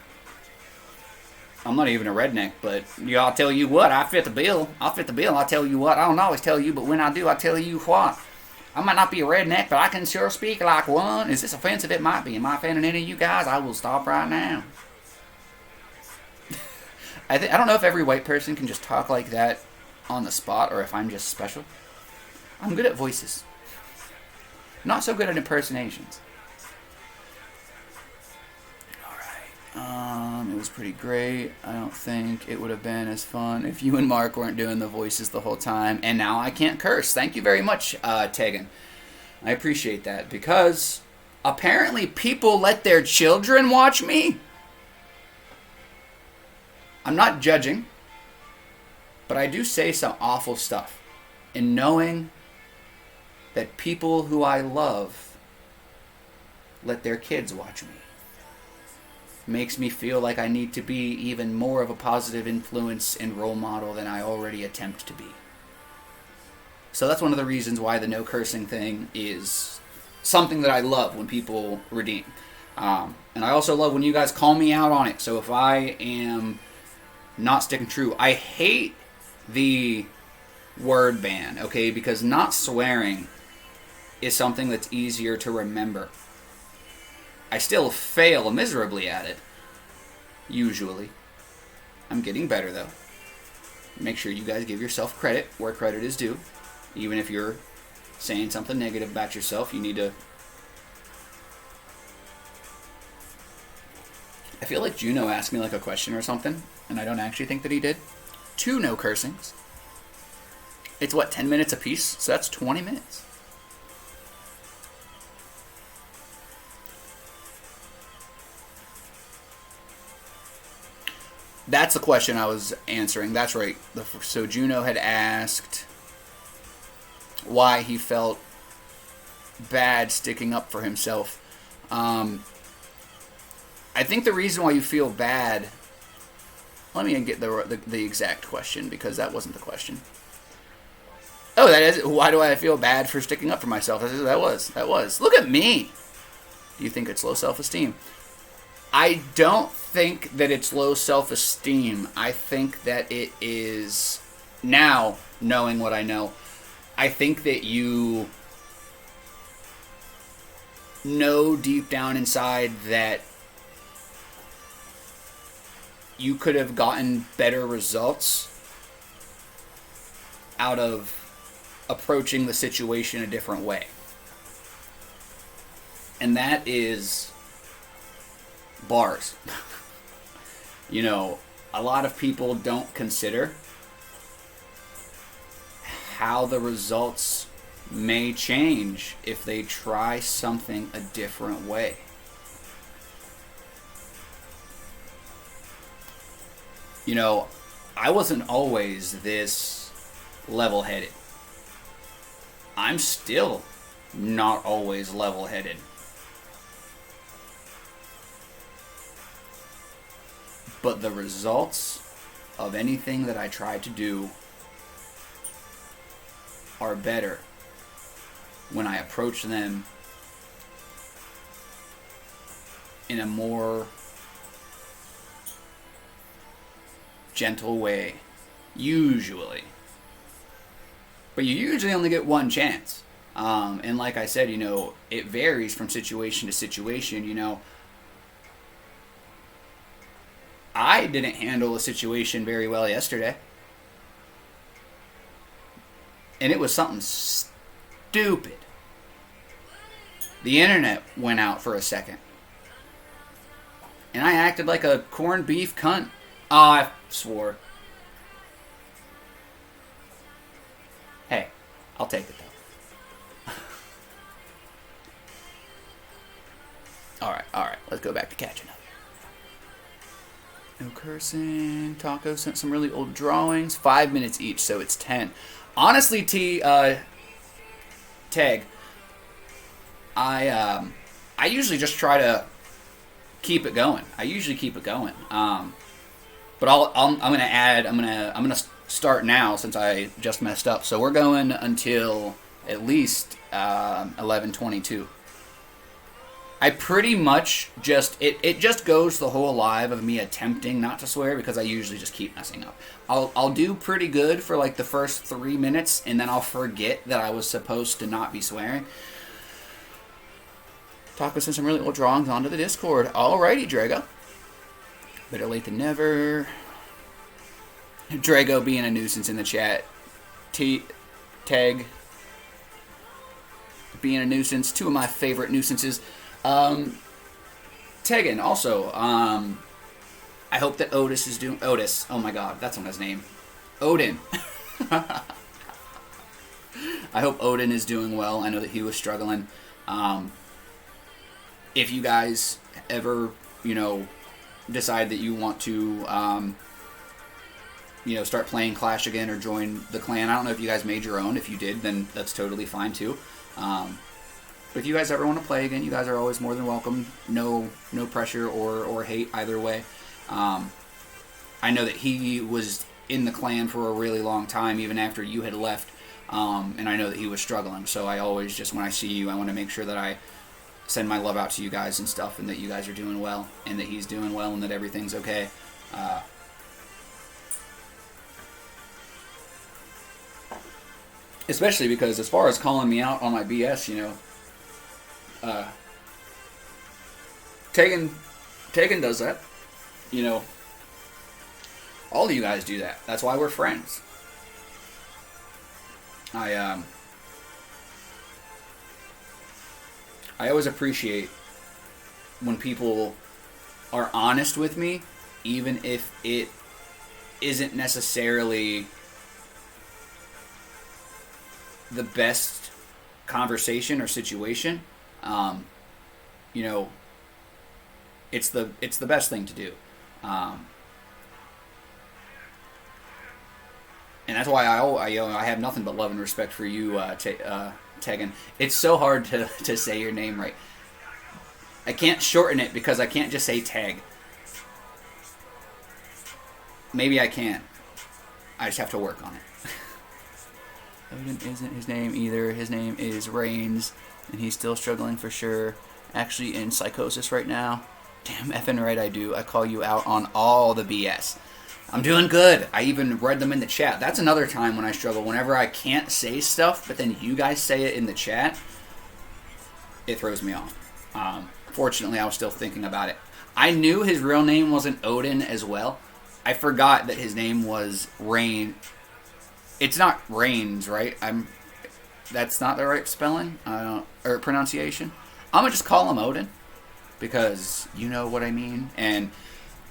not even a redneck, but I'll tell you what, I fit the bill. I'll tell you what, I don't always tell you, but when I do, I tell you what. I might not be a redneck, but I can sure speak like one. Is this offensive? It might be. Am I offending any of you guys? I will stop right now. I don't know if every white person can just talk like that on the spot, or if I'm just special. I'm good at voices. Not so good at impersonations. Alright. It was pretty great. I don't think it would have been as fun if you and Mark weren't doing the voices the whole time. And now I can't curse. Thank you very much, Tegan. I appreciate that. Because apparently people let their children watch me. I'm not judging. But I do say some awful stuff. And knowing that people who I love let their kids watch me makes me feel like I need to be even more of a positive influence and role model than I already attempt to be. So that's one of the reasons why the no cursing thing is something that I love when people redeem. And I also love when you guys call me out on it. So if I am not sticking true, I hate the word ban, okay? Because not swearing is something that's easier to remember. I still fail miserably at it. Usually. I'm getting better, though. Make sure you guys give yourself credit where credit is due. Even if you're saying something negative about yourself, you need to... I feel like Juno asked me like a question or something, and I don't actually think that he did. 2 no cursings. It's what, 10 minutes apiece? So that's 20 minutes. That's the question I was answering. That's right. So Juno had asked why he felt bad sticking up for himself. I think the reason why you feel bad... Let me get the exact question, because that wasn't the question. Oh, that is... Why do I feel bad for sticking up for myself? That was. Look at me! Do you think it's low self-esteem? I don't think that it's low self-esteem. I think that it is, now, knowing what I know, I think that you know deep down inside that you could have gotten better results out of approaching the situation a different way. And that is bars. You know, a lot of people don't consider how the results may change if they try something a different way. You know, I wasn't always this level-headed. I'm still not always level-headed. But the results of anything that I try to do are better when I approach them in a more gentle way, usually. But you usually only get one chance. And like I said, you know, it varies from situation to situation. You know, I didn't handle a situation very well yesterday. And it was something stupid. The internet went out for a second. And I acted like a corned beef cunt. Oh, I swore. Hey, I'll take it though. Alright, let's go back to catching up. No cursing. Taco sent some really old drawings. 5 minutes each, so it's 10. Honestly, Tag, I usually just try to keep it going. But I'm gonna start now since I just messed up. So we're going until at least 11:22. I pretty much just it just goes the whole live of me attempting not to swear because I usually just keep messing up. I'll do pretty good for like the first 3 minutes and then I'll forget that I was supposed to not be swearing. Taco sent some really old drawings onto the Discord. Alrighty, Drago. Better late than never. Drago being a nuisance in the chat. Tag being a nuisance. Two of my favorite nuisances. Tegan, also, I hope that Otis is doing... Otis, oh my god, that's not his name. Odin. I hope Odin is doing well. I know that he was struggling. If you guys ever, you know, decide that you want to, you know, start playing Clash again or join the clan, I don't know if you guys made your own. If you did, then that's totally fine too. But if you guys ever want to play again, you guys are always more than welcome. No pressure or hate either way. I know that he was in the clan for a really long time, even after you had left. And I know that he was struggling. So I always just, when I see you, I want to make sure that I send my love out to you guys and stuff, and that you guys are doing well, and that he's doing well, and that everything's okay. Especially because as far as calling me out on my BS, you know, Tegan does that. You know, all of you guys do that. That's why we're friends. I always appreciate when people are honest with me, even if it isn't necessarily the best conversation or situation. You know, it's the best thing to do. And that's why I have nothing but love and respect for you, Tegan. It's so hard to say your name right. I can't shorten it because I can't just say Tag. Maybe I can. I just have to work on it. Odin isn't his name either. His name is Reigns, and he's still struggling for sure. Actually in psychosis right now. Damn effing right I do. I call you out on all the BS. I'm doing good. I even read them in the chat. That's another time when I struggle. Whenever I can't say stuff, but then you guys say it in the chat, it throws me off. Fortunately, I was still thinking about it. I knew his real name wasn't Odin as well. I forgot that his name was It's not Rains, right? That's not the right spelling or pronunciation. I'm gonna just call him Odin because you know what I mean. And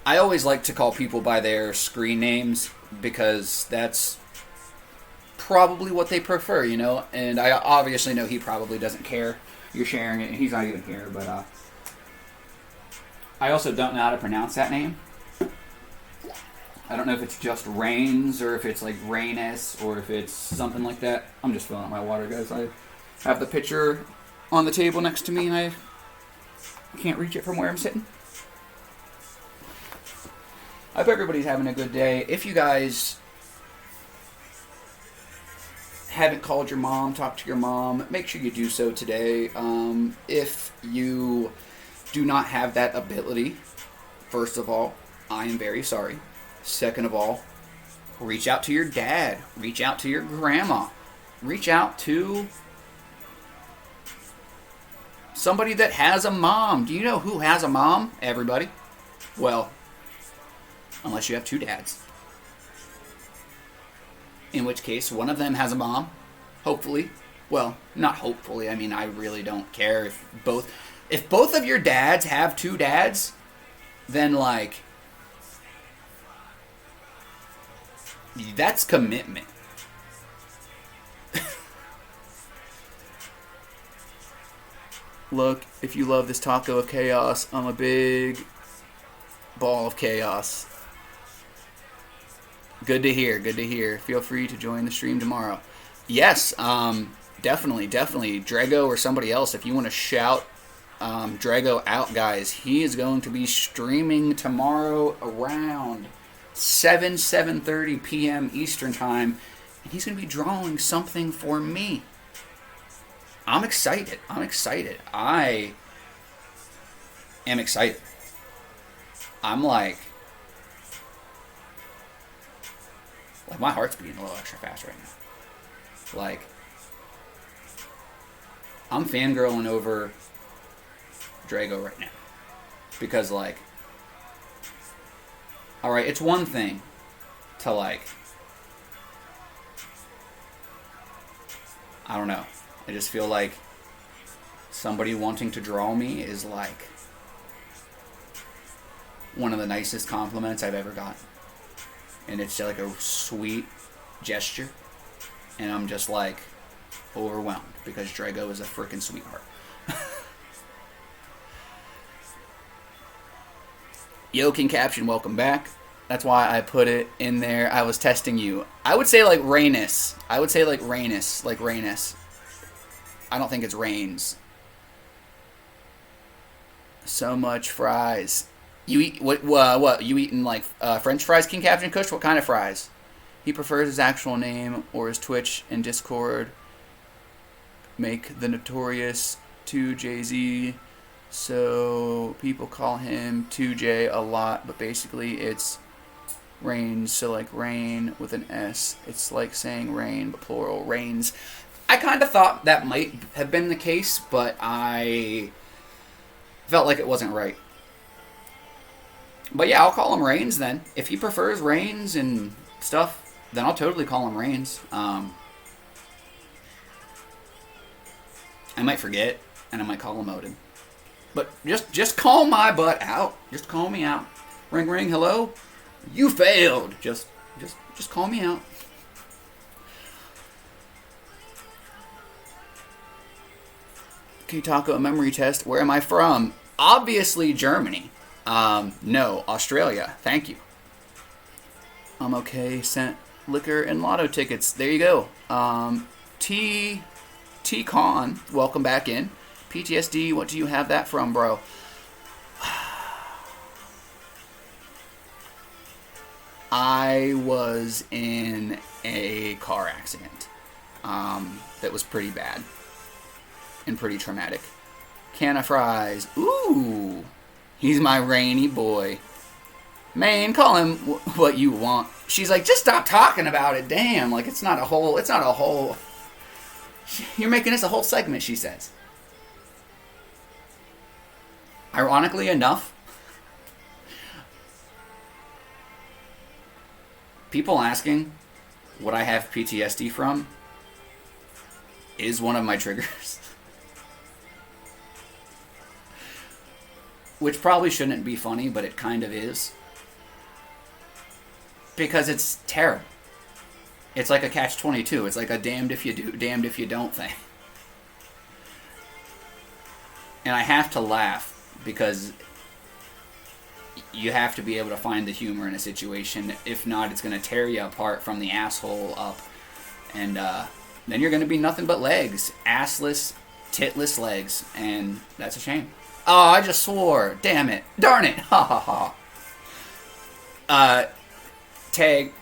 I always like to call people by their screen names because that's probably what they prefer, you know. And I obviously know he probably doesn't care. You're sharing it, and he's not even here. But I also don't know how to pronounce that name. I don't know if it's just Rains or if it's like Rainus or if it's something like that. I'm just filling up my water, guys. I have the pitcher on the table next to me and I can't reach it from where I'm sitting. I hope everybody's having a good day. If you guys haven't called your mom, talked to your mom, make sure you do so today. If you do not have that ability, first of all, I am very sorry. Second of all, reach out to your dad. Reach out to your grandma. Reach out to somebody that has a mom. Do you know who has a mom? Everybody. Well, unless you have two dads. In which case, one of them has a mom. Hopefully. Well, not hopefully. I mean, I really don't care if both of your dads have two dads, then like that's commitment. Look, if you love this taco of chaos, I'm a big ball of chaos. Good to hear, good to hear. Feel free to join the stream tomorrow. Yes, definitely. Drago or somebody else, if you want to shout Drago out, guys, he is going to be streaming tomorrow around 7:30 p.m. Eastern Time, and he's going to be drawing something for me. I'm excited. I am excited. I'm like my heart's beating a little extra fast right now. Like, I'm fangirling over Drago right now. Because, like, alright, it's one thing to, like, I don't know. I just feel like somebody wanting to draw me is, like, one of the nicest compliments I've ever gotten. And it's like a sweet gesture. And I'm just, like, overwhelmed because Drago is a freaking sweetheart. Yo, King Caption, welcome back. That's why I put it in there. I was testing you. I would say like Rainus. Like Rainus. I don't think it's Rains. So much fries. You eat what? You eating like French fries, King Captain Kush? What kind of fries? He prefers his actual name or his Twitch and Discord. Make the notorious 2JZ. So people call him 2J a lot, but basically it's Rains. So like rain with an S. It's like saying rain, but plural. Rains. I kind of thought that might have been the case, but I felt like it wasn't right. But yeah, I'll call him Rains then. If he prefers Rains and stuff, then I'll totally call him Rains. I might forget, and I might call him Odin. But just call my butt out. Just call me out. Ring ring, hello? You failed. Just call me out. Taco, a memory test. Where am I from? Obviously Germany. No, Australia. Thank you. I'm okay. Sent liquor and lotto tickets. There you go. T-Con, welcome back in. PTSD, what do you have that from, bro? I was in a car accident that was pretty bad and pretty traumatic. Can of fries. Ooh, he's my rainy boy. Man, call him what you want. She's like, just stop talking about it. Damn, like it's not a whole. You're making this a whole segment, she says. Ironically enough, people asking what I have PTSD from is one of my triggers. Which probably shouldn't be funny, but it kind of is. Because it's terrible. It's like a catch-22. It's like a damned if you do, damned if you don't thing. And I have to laugh because you have to be able to find the humor in a situation. If not, it's going to tear you apart from the asshole up. And then you're going to be nothing but legs. Assless, titless legs. And that's a shame. Oh, I just swore. Damn it. Darn it. Ha ha ha. Tag.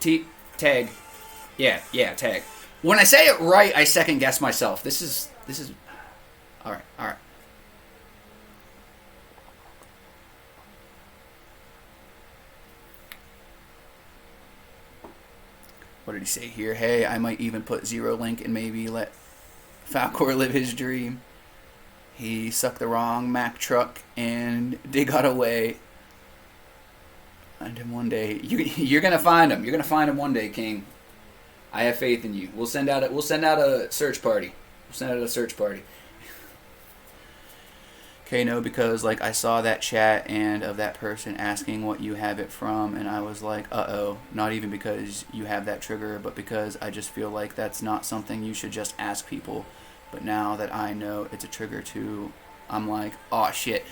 Yeah, tag. When I say it right, I second guess myself. This is... Alright. What did he say here? Hey, I might even put Zero Link and maybe let Falcor live his dream. He sucked the wrong Mack truck and they got away. And then one day, you're gonna find him. You're gonna find him one day, King. I have faith in you. We'll send out a search party. Okay, no, because like I saw that chat and of that person asking what you have it from, and I was like, uh-oh, not even because you have that trigger, but because I just feel like that's not something you should just ask people. But now that I know it's a trigger too, I'm like, oh shit.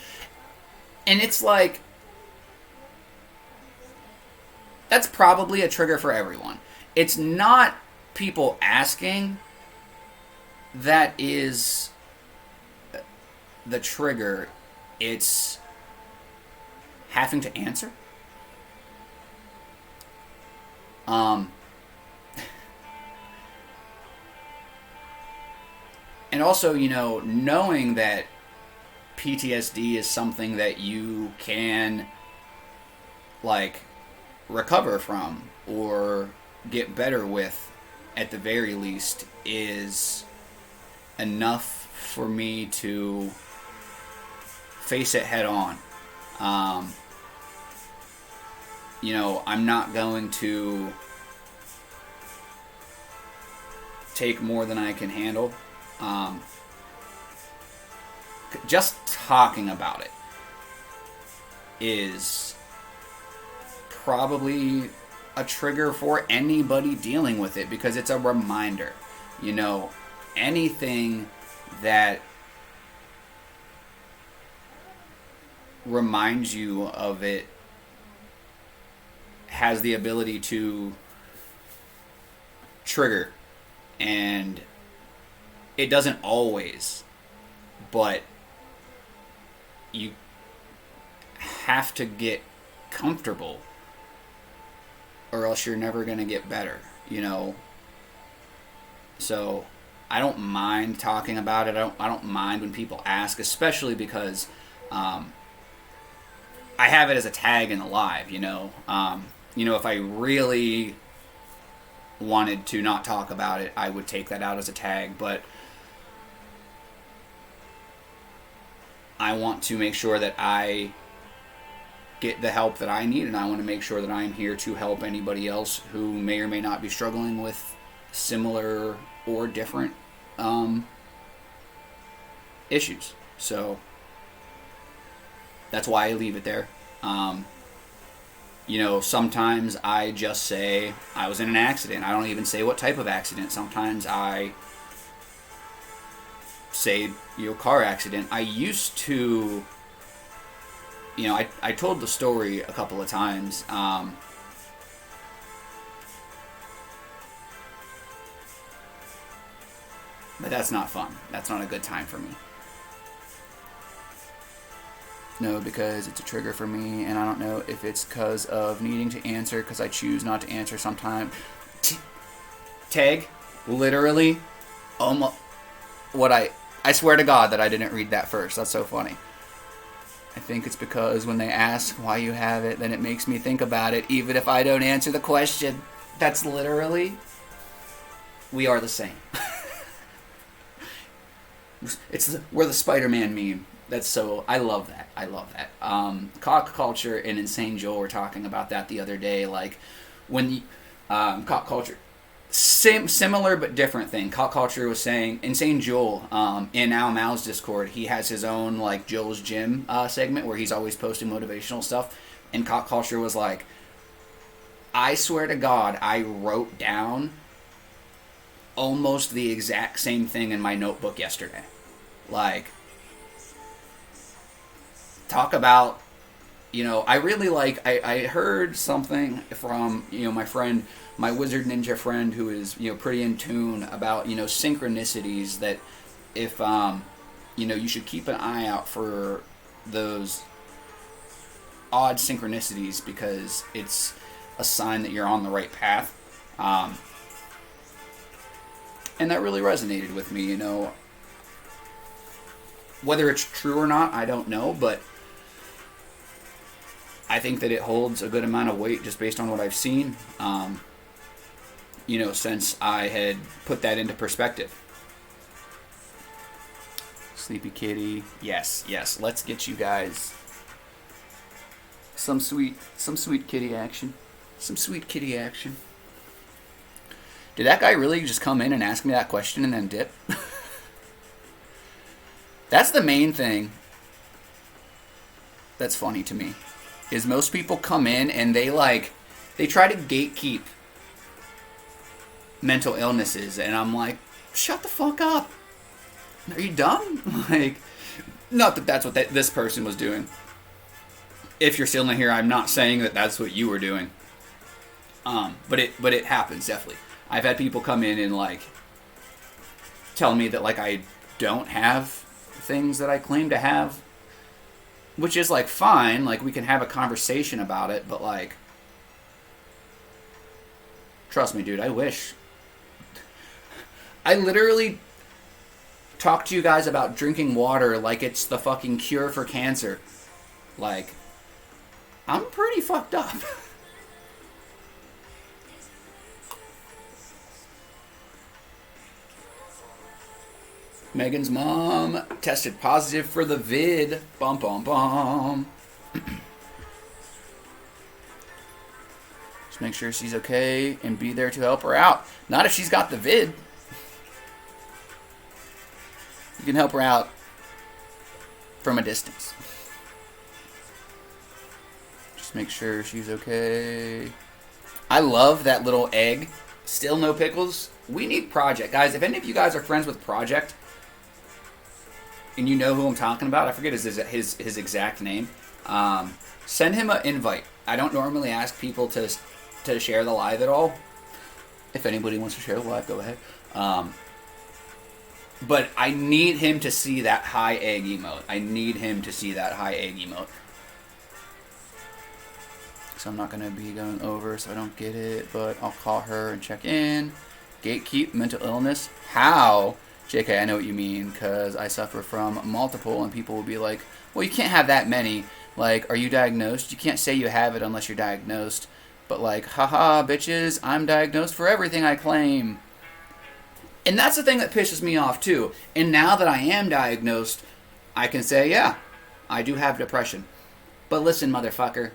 And it's like, that's probably a trigger for everyone. It's not people asking that is the trigger, it's having to answer. And also, you know, knowing that PTSD is something that you can, like, recover from or get better with, at the very least, is enough for me to face it head on. You know, I'm not going to take more than I can handle. Just talking about it is probably a trigger for anybody dealing with it, because it's a reminder. You know, anything that reminds you of it has the ability to trigger, and it doesn't always, but you have to get comfortable or else you're never going to get better, you know. So I don't mind talking about it. I don't mind when people ask, especially because I have it as a tag in the live, you know. You know, if I really wanted to not talk about it, I would take that out as a tag, but I want to make sure that I get the help that I need, and I want to make sure that I'm here to help anybody else who may or may not be struggling with similar or different issues. So that's why I leave it there. You know, sometimes I just say I was in an accident. I don't even say what type of accident. Sometimes I say, you know, car accident. I used to, you know, I told the story a couple of times. But that's not fun. That's not a good time for me. No, because it's a trigger for me, and I don't know if it's because of needing to answer, because I choose not to answer sometimes. Tag, literally, almost, I swear to God that I didn't read that first. That's so funny. I think it's because when they ask why you have it, then it makes me think about it, even if I don't answer the question. That's literally, we are the same. We're the Spider-Man meme. That's so, I love that. Cock culture and Insane Joel were talking about that the other day. Like, when the cock culture Similar but different thing. Cult Culture was saying, Insane Joel, in Al Mal's Discord, he has his own like Joel's Gym segment where he's always posting motivational stuff. And Cult Culture was like, I swear to God, I wrote down almost the exact same thing in my notebook yesterday. Like, talk about, you know, I really like, I heard something from, you know, my friend, my Wizard Ninja friend who is, you know, pretty in tune about, you know, synchronicities that if, you know, you should keep an eye out for those odd synchronicities because it's a sign that you're on the right path. And that really resonated with me, you know. Whether it's true or not, I don't know, but I think that it holds a good amount of weight just based on what I've seen, you know, since I had put that into perspective. Sleepy Kitty. Yes, yes, let's get you guys some sweet kitty action. Some sweet kitty action. Did that guy really just come in and ask me that question and then dip? That's the main thing that's funny to me. Is most people come in and they try to gatekeep mental illnesses, and I'm like, shut the fuck up. Are you dumb? Like, not that that's what this person was doing. If you're still in here, I'm not saying that that's what you were doing. But it happens, definitely. I've had people come in and like tell me that like I don't have things that I claim to have, which is like fine, like we can have a conversation about it, but like, trust me, dude, I wish. I literally talk to you guys about drinking water like it's the fucking cure for cancer. Like, I'm pretty fucked up. Megan's mom tested positive for the vid. Bum, bum, bum. Just make sure she's okay and be there to help her out. Not if she's got the vid. You can help her out from a distance. Just make sure she's okay. I love that little egg. Still no pickles. We need Project. Guys, if any of you guys are friends with Project, and you know who I'm talking about, I forget his exact name, send him an invite. I don't normally ask people to share the live at all. If anybody wants to share the live, go ahead. But I need him to see that high egg emote. I need him to see that high egg emote. So I'm not going to be going over so I don't get it, but I'll call her and check in. Gatekeep mental illness. How? JK, I know what you mean, because I suffer from multiple, and people will be like, well, you can't have that many. Like, are you diagnosed? You can't say you have it unless you're diagnosed. But like, haha, bitches, I'm diagnosed for everything I claim. And that's the thing that pisses me off, too. And now that I am diagnosed, I can say, yeah, I do have depression. But listen, motherfucker,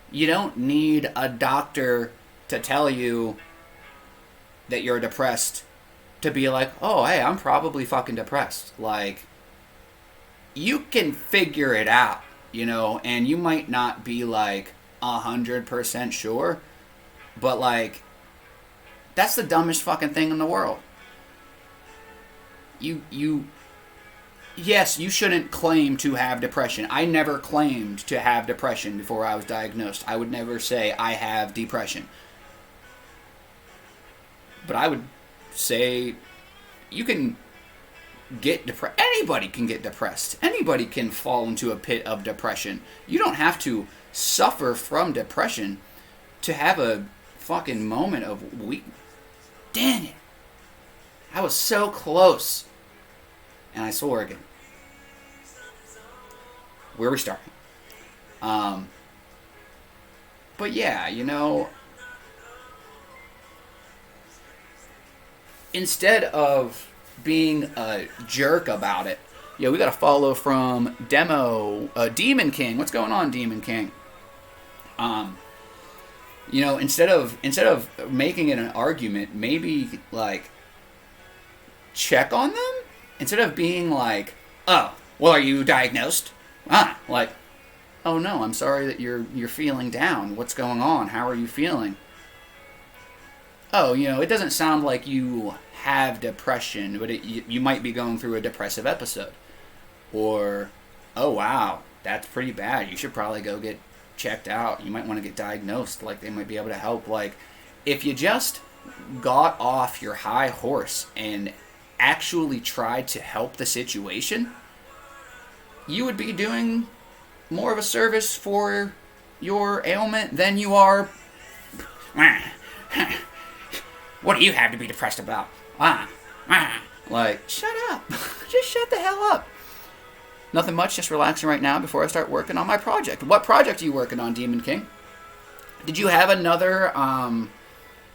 you don't need a doctor to tell you that you're depressed to be like, oh, hey, I'm probably fucking depressed. Like, you can figure it out, you know, and you might not be like 100% sure, but like, that's the dumbest fucking thing in the world. Yes, you shouldn't claim to have depression. I never claimed to have depression before I was diagnosed. I would never say I have depression. But I would say you can get depressed. Anybody can get depressed. Anybody can fall into a pit of depression. You don't have to suffer from depression to have a fucking moment of weak. Dang it. I was so close. And I swore again. Where are we starting? But yeah, you know, instead of being a jerk about it, we got a follow from Demon King. What's going on, Demon King? You know, instead of making it an argument, maybe like check on them instead of being like, "Oh, well, are you diagnosed?" Like, "Oh no, I'm sorry that you're feeling down. What's going on? How are you feeling?" "Oh, you know, it doesn't sound like you have depression, but you might be going through a depressive episode." Or, "Oh wow, that's pretty bad. You should probably go get checked out. You might want to get diagnosed. Like, they might be able to help." Like, if you just got off your high horse and actually tried to help the situation, you would be doing more of a service for your ailment than you are. "What do you have to be depressed about?" Like, shut up. Just shut the hell up. Nothing much, just relaxing right now before I start working on my project. What project are you working on, Demon King? Did you have another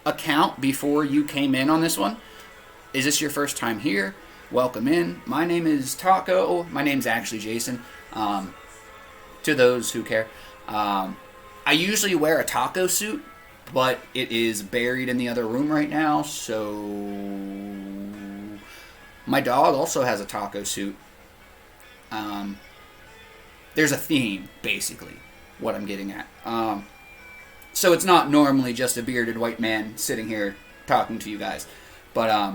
account before you came in on this one? Is this your first time here? Welcome in. My name is Taco. My name's actually Jason. To those who care. I usually wear a taco suit, but it is buried in the other room right now, so my dog also has a taco suit. There's a theme, basically, what I'm getting at. So it's not normally just a bearded white man sitting here talking to you guys. But,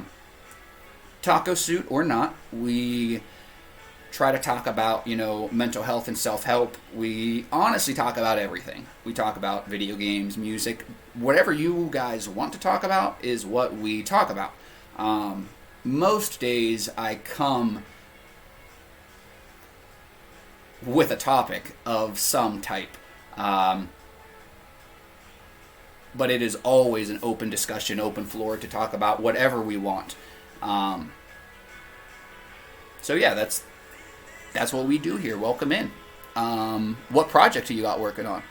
taco suit or not, we try to talk about, you know, mental health and self-help. We honestly talk about everything. We talk about video games, music, whatever you guys want to talk about is what we talk about. Most days I come with a topic of some type. But it is always an open discussion, open floor to talk about whatever we want. So yeah, that's what we do here. Welcome in. What project are you got working on?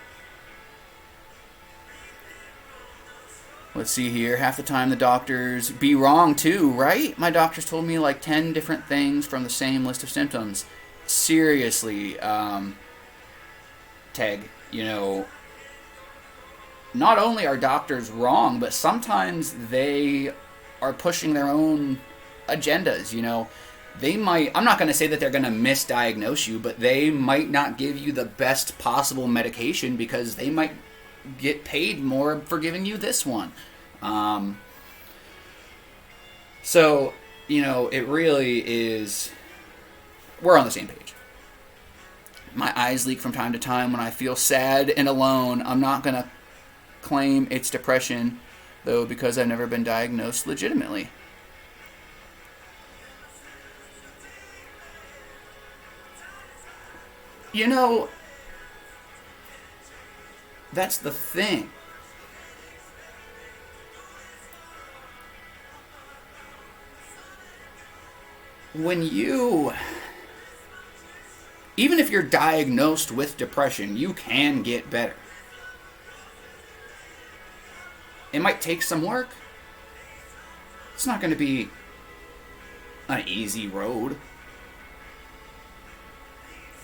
Let's see here. Half the time the doctors be wrong too, right? My doctors told me like 10 different things from the same list of symptoms. Seriously, Teg, you know, not only are doctors wrong, but sometimes they are pushing their own agendas, you know. They might, I'm not going to say that they're going to misdiagnose you, but they might not give you the best possible medication because they might get paid more for giving you this one. So, you know, it really is, we're on the same page. My eyes leak from time to time when I feel sad and alone. I'm not going to claim it's depression, though, because I've never been diagnosed legitimately. You know, that's the thing. When you, even if you're diagnosed with depression, you can get better. It might take some work. It's not going to be an easy road.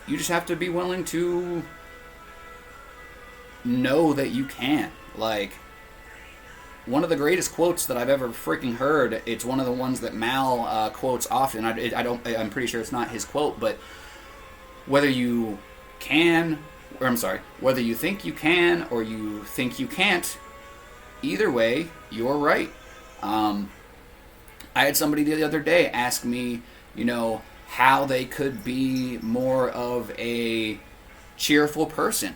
You just have to be willing to know that you can. Like, one of the greatest quotes that I've ever freaking heard, it's one of the ones that Mal quotes often. I'm pretty sure it's not his quote, but whether you can, or I'm sorry, whether you think you can or you think you can't, either way, you're right. I had somebody the other day ask me, you know, how they could be more of a cheerful person.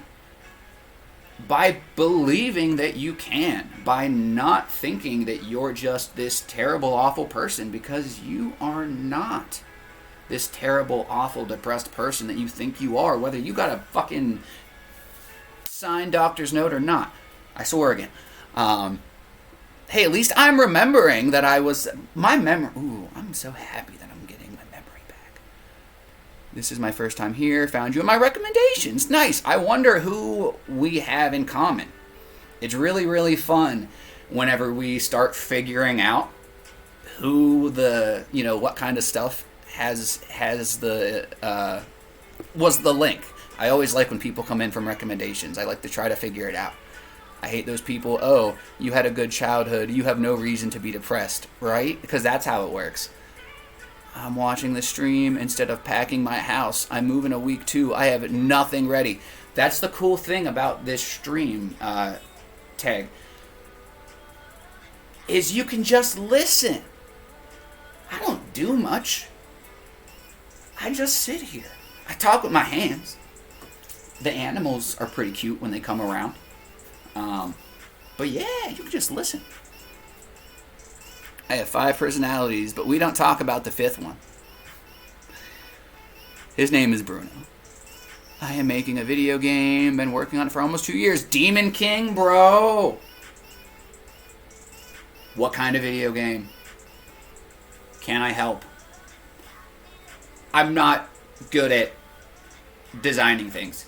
By believing that you can. By not thinking that you're just this terrible, awful person, because you are not this terrible, awful, depressed person that you think you are, whether you got a fucking signed doctor's note or not. I swear again. Hey, at least I'm remembering that I was... My memory... Ooh, I'm so happy that I'm getting my memory back. This is my first time here. Found you in my recommendations. Nice. I wonder who we have in common. It's really, really fun whenever we start figuring out who the... You know, what kind of stuff has the... was the link. I always like when people come in from recommendations. I like to try to figure it out. I hate those people. Oh, you had a good childhood. You have no reason to be depressed, right? Because that's how it works. I'm watching the stream instead of packing my house. I move in a week too. I have nothing ready. That's the cool thing about this stream, Tag, is you can just listen. I don't do much. I just sit here. I talk with my hands. The animals are pretty cute when they come around. But yeah, you can just listen. I have 5 personalities, but we don't talk about the 5th one. His name is Bruno. I am making a video game, been working on it for almost 2 years. Demon King, bro! What kind of video game? Can I help? I'm not good at designing things,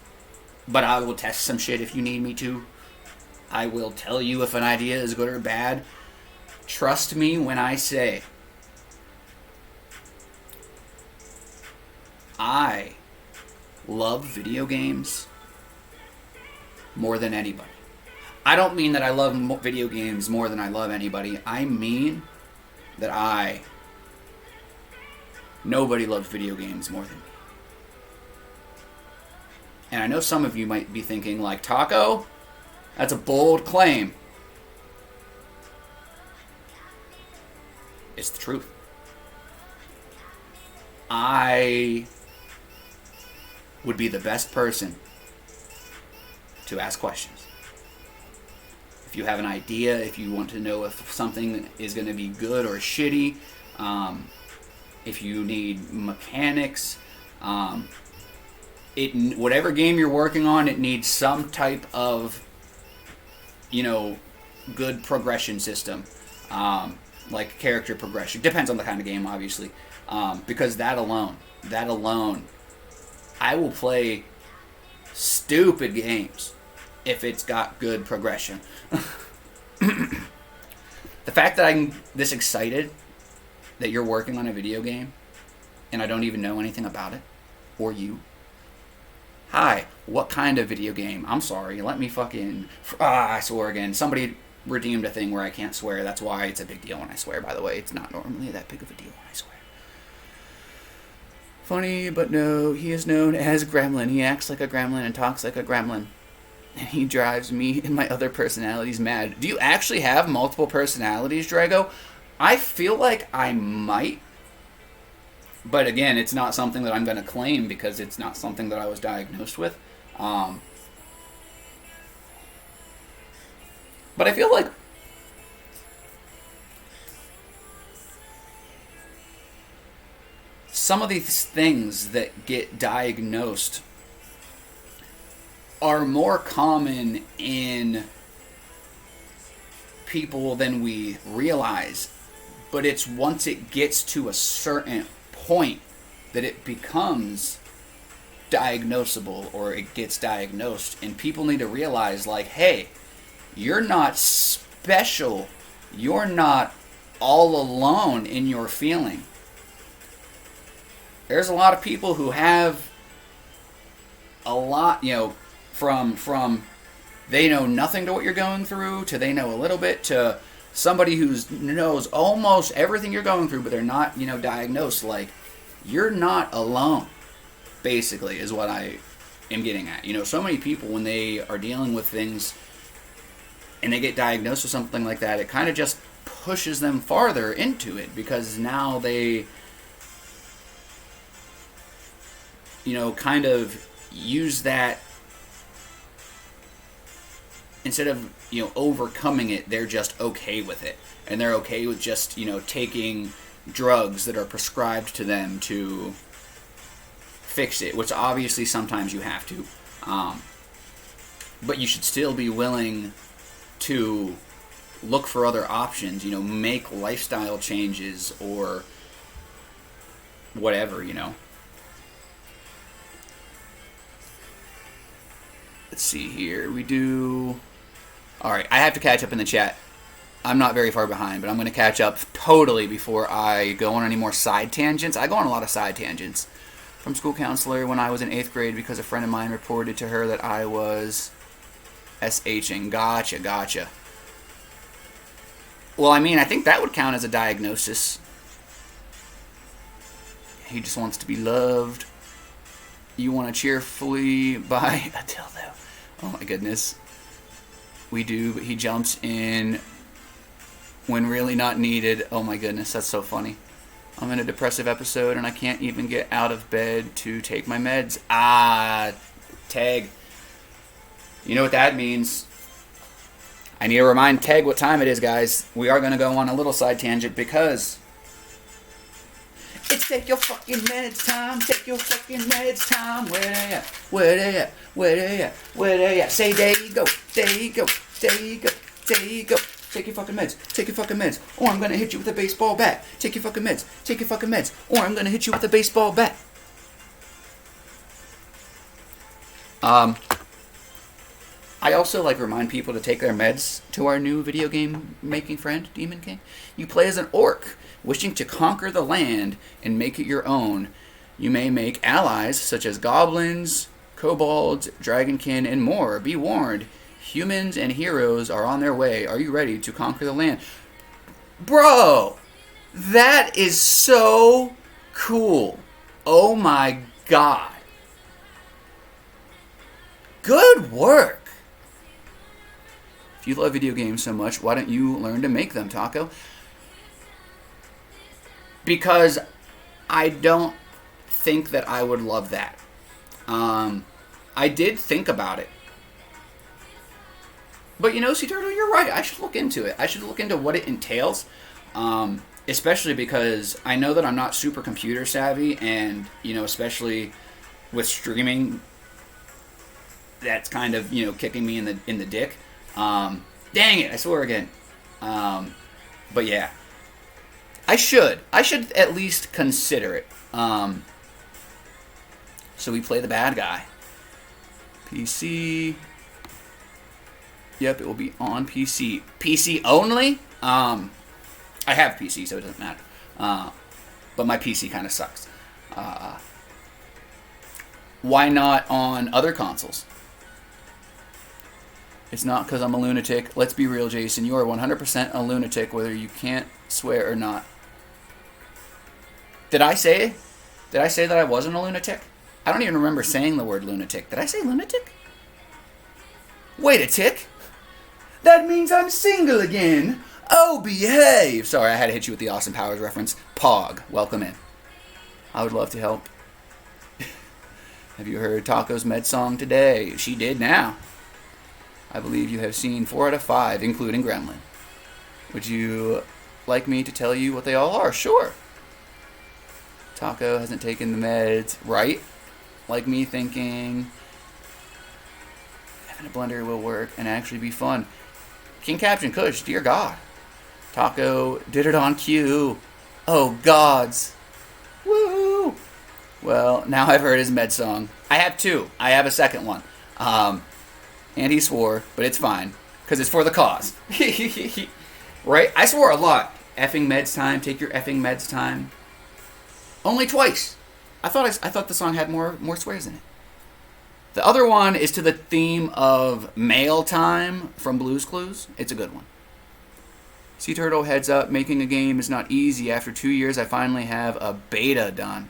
but I will test some shit if you need me to. I will tell you if an idea is good or bad. Trust me when I say I love video games more than anybody. I don't mean that I love video games more than I love anybody. I mean that nobody loves video games more than me. And I know some of you might be thinking, like, Taco? That's a bold claim. It's the truth. I would be the best person to ask questions. If you have an idea, if you want to know if something is going to be good or shitty, if you need mechanics, whatever game you're working on, it needs some type of, good progression system, like character progression. Depends on the kind of game, obviously, because that alone, I will play stupid games if it's got good progression. The fact that I'm this excited that you're working on a video game and I don't even know anything about it, or you. Hi, what kind of video game? I'm sorry, let me fucking... I swore again. Somebody redeemed a thing where I can't swear. That's why it's a big deal when I swear, by the way. It's not normally that big of a deal when I swear. Funny, but no, he is known as Gremlin. He acts like a gremlin and talks like a gremlin. And he drives me and my other personalities mad. Do you actually have multiple personalities, Drago? I feel like I might. But again, it's not something that I'm going to claim because it's not something that I was diagnosed with. But I feel like some of these things that get diagnosed are more common in people than we realize. But it's once it gets to a certain point that it becomes diagnosable, or it gets diagnosed, and people need to realize, like, hey, you're not special, you're not all alone in your feeling. There's a lot of people who have a lot, from they know nothing to what you're going through, to they know a little bit, to somebody who knows almost everything you're going through, but they're not, diagnosed. Like, you're not alone, basically, is what I am getting at. So many people, when they are dealing with things and they get diagnosed with something like that, it kind of just pushes them farther into it, because now they, kind of use that, instead of, overcoming it, they're just okay with it. And they're okay with just, taking drugs that are prescribed to them to fix it, which obviously sometimes you have to. But you should still be willing to look for other options, make lifestyle changes or whatever, Let's see here. We do... Alright, I have to catch up in the chat. I'm not very far behind, but I'm going to catch up totally before I go on any more side tangents. I go on a lot of side tangents. From school counselor when I was in 8th grade because a friend of mine reported to her that I was SHing. Gotcha. Well, I mean, I think that would count as a diagnosis. He just wants to be loved. You want to cheerfully buy a dildo. Oh my goodness. We do, but he jumps in when really not needed. Oh my goodness, that's so funny. I'm in a depressive episode and I can't even get out of bed to take my meds. Tag. You know what that means. I need to remind Tag what time it is, guys. We are going to go on a little side tangent because it's take your fucking meds time. Take your fucking meds time. Where they at? Where they at? Where they at? Where they at? Say there you go. There you go. There you go. There you go. Take your fucking meds. Take your fucking meds. Or I'm going to hit you with a baseball bat. Take your fucking meds. Take your fucking meds. Or I'm going to hit you with a baseball bat. I also remind people to take their meds to our new video game making friend, Demon King. You play as an orc, wishing to conquer the land and make it your own. You may make allies such as goblins, kobolds, dragonkin, and more. Be warned, humans and heroes are on their way. Are you ready to conquer the land? Bro, that is so cool. Oh my god. Good work. If you love video games so much, why don't you learn to make them, Taco? Because I don't think that I would love that. I did think about it. But you know, Sea Turtle, you're right. I should look into it. I should look into what it entails. Especially because I know that I'm not super computer savvy, and, you know, especially with streaming, that's kind of, you know, kicking me in the dick. Dang it, I swore again. But yeah. I should at least consider it. So we play the bad guy. PC. Yep, it will be on PC. PC only? I have PC, so it doesn't matter. But my PC kind of sucks. Why not on other consoles? It's not because I'm a lunatic. Let's be real, Jason. You are 100% a lunatic, whether you can't swear or not. Did I say that I wasn't a lunatic? I don't even remember saying the word lunatic. Did I say lunatic? Wait a tick. That means I'm single again. Oh, behave. Sorry, I had to hit you with the Austin Powers reference. Pog, welcome in. I would love to help. Have you heard Taco's med song today? She did now. I believe you have seen 4 out of 5, including Gremlin. Would you like me to tell you what they all are? Sure. Taco hasn't taken the meds, right? Like me thinking having a blender will work and actually be fun. King Captain Kush, dear God. Taco did it on cue. Oh, gods. Woo! Well, now I've heard his med song. I have 2. I have a second one. And he swore, but it's fine, because it's for the cause. Right? I swore a lot. Effing meds time, take your effing meds time. Only twice. I thought the song had more swears in it. The other one is to the theme of mail time from Blue's Clues. It's a good one. Sea Turtle, heads up, making a game is not easy. After 2 years, I finally have a beta done.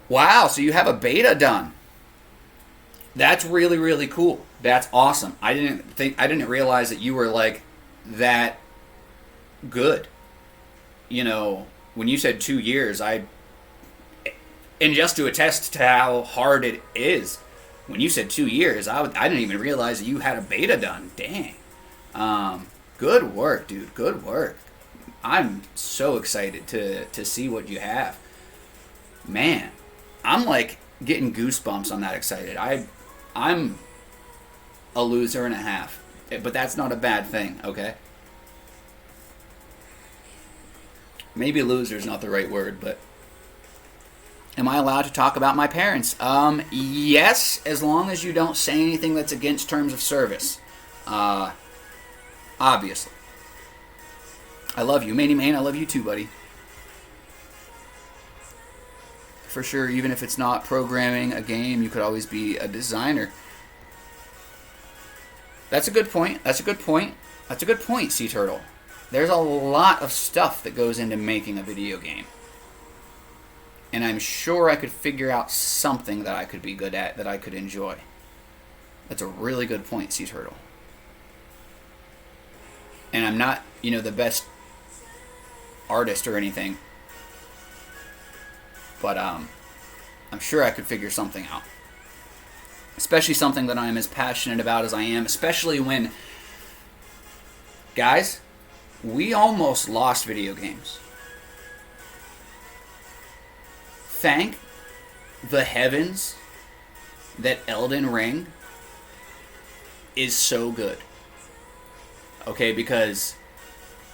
Wow, so you have a beta done. That's really, really cool. That's awesome. I didn't realize that you were like that good. You know, when you said 2 years, and just to attest to how hard it is, when you said 2 years, I didn't even realize that you had a beta done. Dang. Good work, dude. Good work. I'm so excited to see what you have. Man, I'm like getting goosebumps. I'm that excited. I'm a loser and a half, but that's not a bad thing, okay? Maybe loser is not the right word, but am I allowed to talk about my parents? Yes, as long as you don't say anything that's against terms of service. Obviously. I love you. Manny Man, I love you too, buddy. For sure, even if it's not programming a game, you could always be a designer. That's a good point. That's a good point. That's a good point, Sea Turtle. There's a lot of stuff that goes into making a video game. And I'm sure I could figure out something that I could be good at, that I could enjoy. That's a really good point, Sea Turtle. And I'm not, the best artist or anything. But I'm sure I could figure something out. Especially something that I am as passionate about as I am. Especially when, guys, we almost lost video games. Thank the heavens that Elden Ring is so good. Okay, because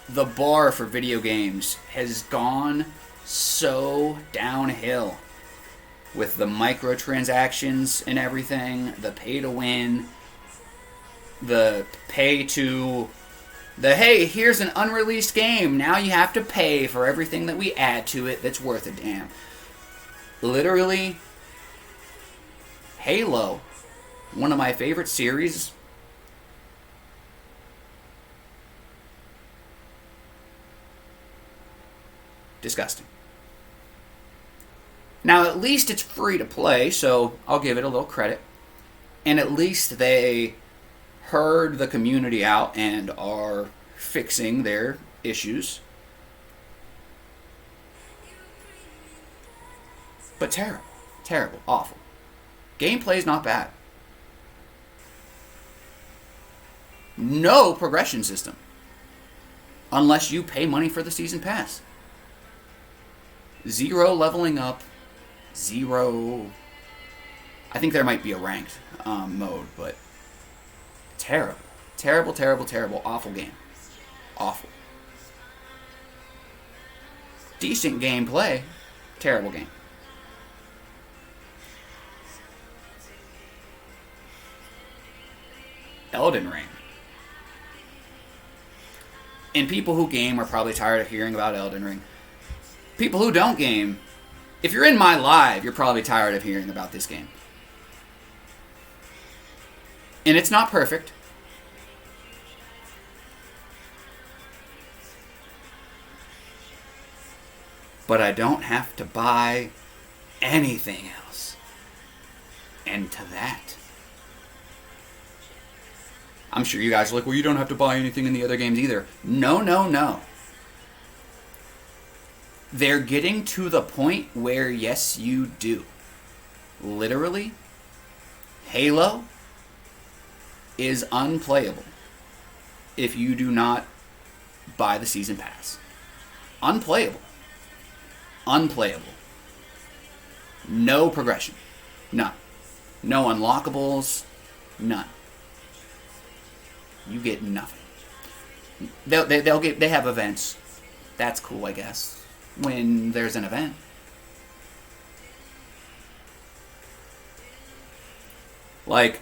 the bar for video games has gone so downhill with the microtransactions and everything, the pay to win, the pay to the, hey, here's an unreleased game, now you have to pay for everything that we add to it that's worth a damn. Literally, Halo, one of my favorite series, disgusting. Now, at least it's free to play, so I'll give it a little credit. And at least they heard the community out and are fixing their issues. But terrible. Terrible. Awful. Gameplay's not bad. No progression system. Unless you pay money for the season pass. 0 leveling up. 0. I think there might be a ranked mode, but terrible. Terrible, terrible, terrible. Awful game. Awful. Decent gameplay. Terrible game. Elden Ring. And people who game are probably tired of hearing about Elden Ring. People who don't game, if you're in my live, you're probably tired of hearing about this game. And it's not perfect. But I don't have to buy anything else. And to that, I'm sure you guys are like, well, you don't have to buy anything in the other games either. No, no, no. They're getting to the point where, yes, you do. Literally, Halo is unplayable if you do not buy the season pass. Unplayable. Unplayable. No progression. None. No unlockables. None. You get nothing. They have events. That's cool, I guess. When there's an event. Like,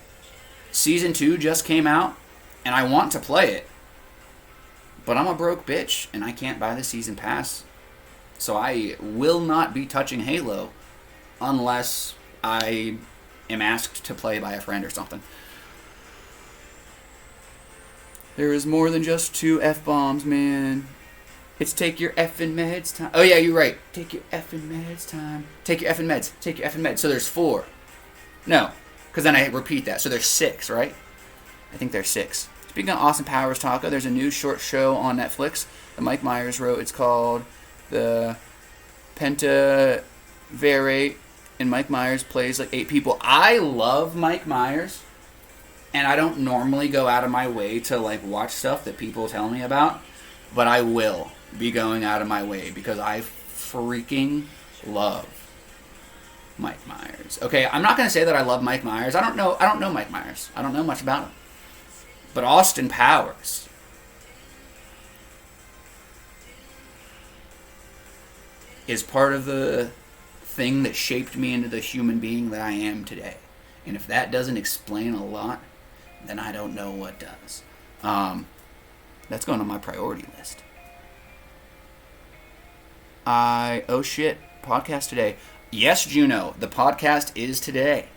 Season 2 just came out, and I want to play it. But I'm a broke bitch, and I can't buy the season pass. So I will not be touching Halo unless I am asked to play by a friend or something. There is more than just 2 F-bombs, man. It's take your effing meds time. Oh, yeah, you're right. Take your effing meds time. Take your effing meds. Take your effing meds. So there's 4. No, because then I repeat that. So there's 6, right? I think there's 6. Speaking of Austin Powers Taco, there's a new short show on Netflix that Mike Myers wrote. It's called The Pentaverate, and Mike Myers plays like 8 people. I love Mike Myers, and I don't normally go out of my way to like watch stuff that people tell me about, but I will be going out of my way because I freaking love Mike Myers. Okay, I'm not gonna say that I love Mike Myers. I don't know Mike Myers. I don't know much about him. But Austin Powers is part of the thing that shaped me into the human being that I am today. And if that doesn't explain a lot, then I don't know what does. That's going on my priority list. Oh shit, podcast today. Yes, Juno, the podcast is today.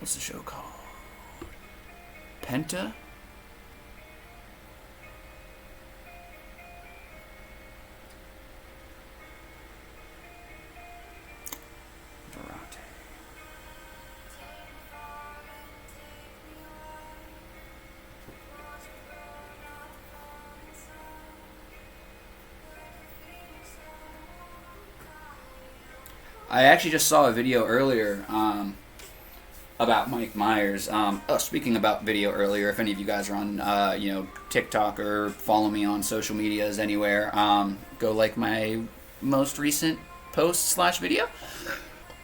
What's the show called? Penta? Verate. I actually just saw a video earlier about Mike Myers. Speaking about video earlier, if any of you guys are on TikTok or follow me on social medias anywhere, go like my most recent post / video.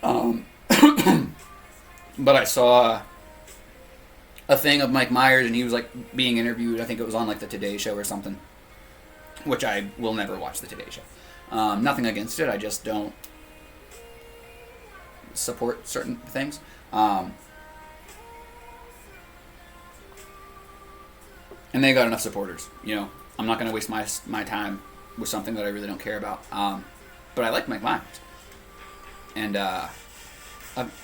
But I saw a thing of Mike Myers, and he was like being interviewed. I think it was on like the Today Show or something, which I will never watch the Today Show. Nothing against it. I just don't support certain things. And they got enough supporters. I'm not going to waste my time with something that I really don't care about. But I like Mike Myers. And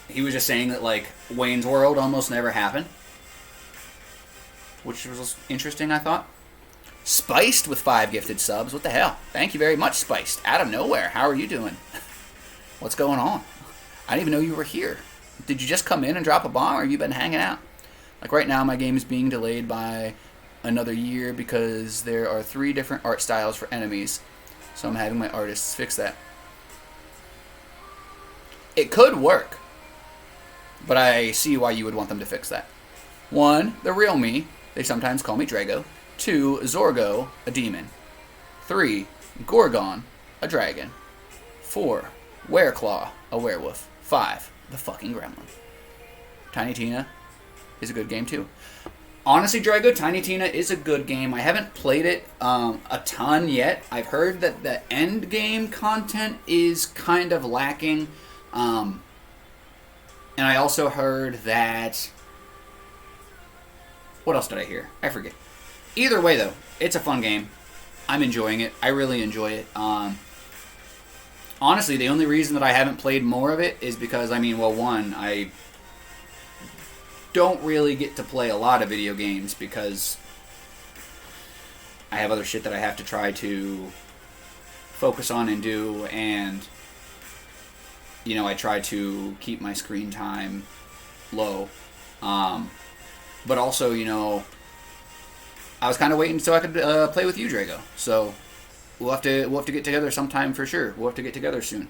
he was just saying that, like, Wayne's World almost never happened. Which was interesting, I thought. Spiced with 5 gifted subs. What the hell? Thank you very much, Spiced. Out of nowhere. How are you doing? What's going on? I didn't even know you were here. Did you just come in and drop a bomb, or have you been hanging out? Like, right now, my game is being delayed by another year because there are 3 different art styles for enemies. So I'm having my artists fix that. It could work, but I see why you would want them to fix that. 1, the real me. They sometimes call me Drago. 2, Zorgo, a demon. 3, Gorgon, a dragon. 4, Wereclaw, a werewolf. 5, the fucking gremlin. Tiny Tina is a good game too. Honestly, Drago, Tiny Tina is a good game. I haven't played it a ton yet. I've heard that the end game content is kind of lacking. And I also heard that... What else did I hear? I forget. Either way, though, it's a fun game. I'm enjoying it. I really enjoy it. Honestly, the only reason that I haven't played more of it is because, one, I don't really get to play a lot of video games because I have other shit that I have to try to focus on and do, and, I try to keep my screen time low. But also, I was kind of waiting so I could play with you, Drago. So we'll have to get together sometime for sure. We'll have to get together soon.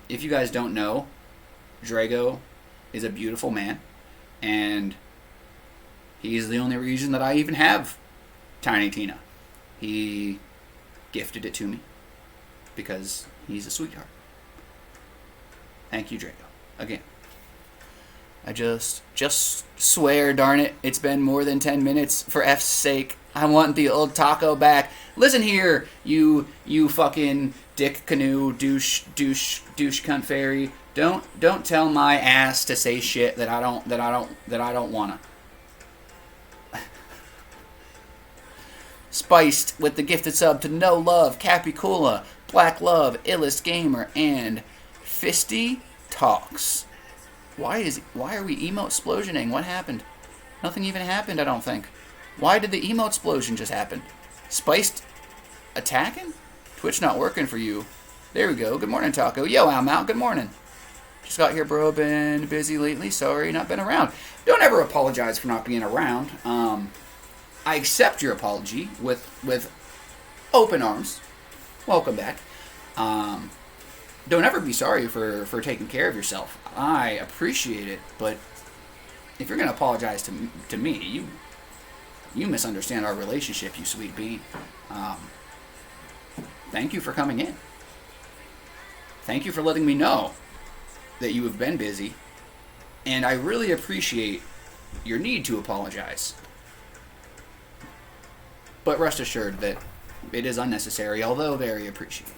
If you guys don't know, Drago is a beautiful man, and he's the only reason that I even have Tiny Tina. He gifted it to me because he's a sweetheart. Thank you, Drago. Again. I just swear, darn it, it's been more than 10 minutes. For F's sake, I want the old taco back. Listen here, you fucking dick canoe douche cunt fairy. Don't tell my ass to say shit that I don't wanna. Spiced with the gifted sub to No Love, Capicula, Black Love, Illest Gamer, and Fisty Talks. Why are we emote explosioning? What happened? Nothing even happened, I don't think. Why did the emote explosion just happen? Spiced attacking? Twitch not working for you. There we go. Good morning, Taco. Yo, I'm out. Good morning. Just got here, bro. Been busy lately. Sorry, not been around. Don't ever apologize for not being around. I accept your apology with open arms. Welcome back. Don't ever be sorry for taking care of yourself. I appreciate it, but if you're going to apologize to me, you misunderstand our relationship, you sweet bean. Thank you for coming in. Thank you for letting me know that you have been busy, and I really appreciate your need to apologize. But rest assured that it is unnecessary, although very appreciated.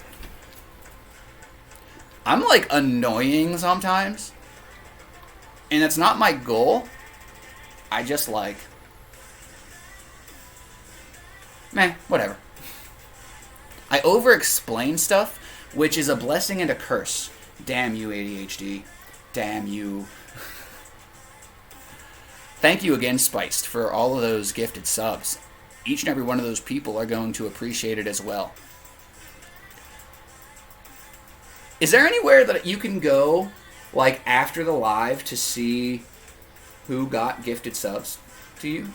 I'm, like, annoying sometimes, and it's not my goal. I just, like, meh, whatever. I over-explain stuff, which is a blessing and a curse. Damn you, ADHD. Damn you. Thank you again, Spiced, for all of those gifted subs. Each and every one of those people are going to appreciate it as well. Is there anywhere that you can go, like, after the live to see who got gifted subs to you?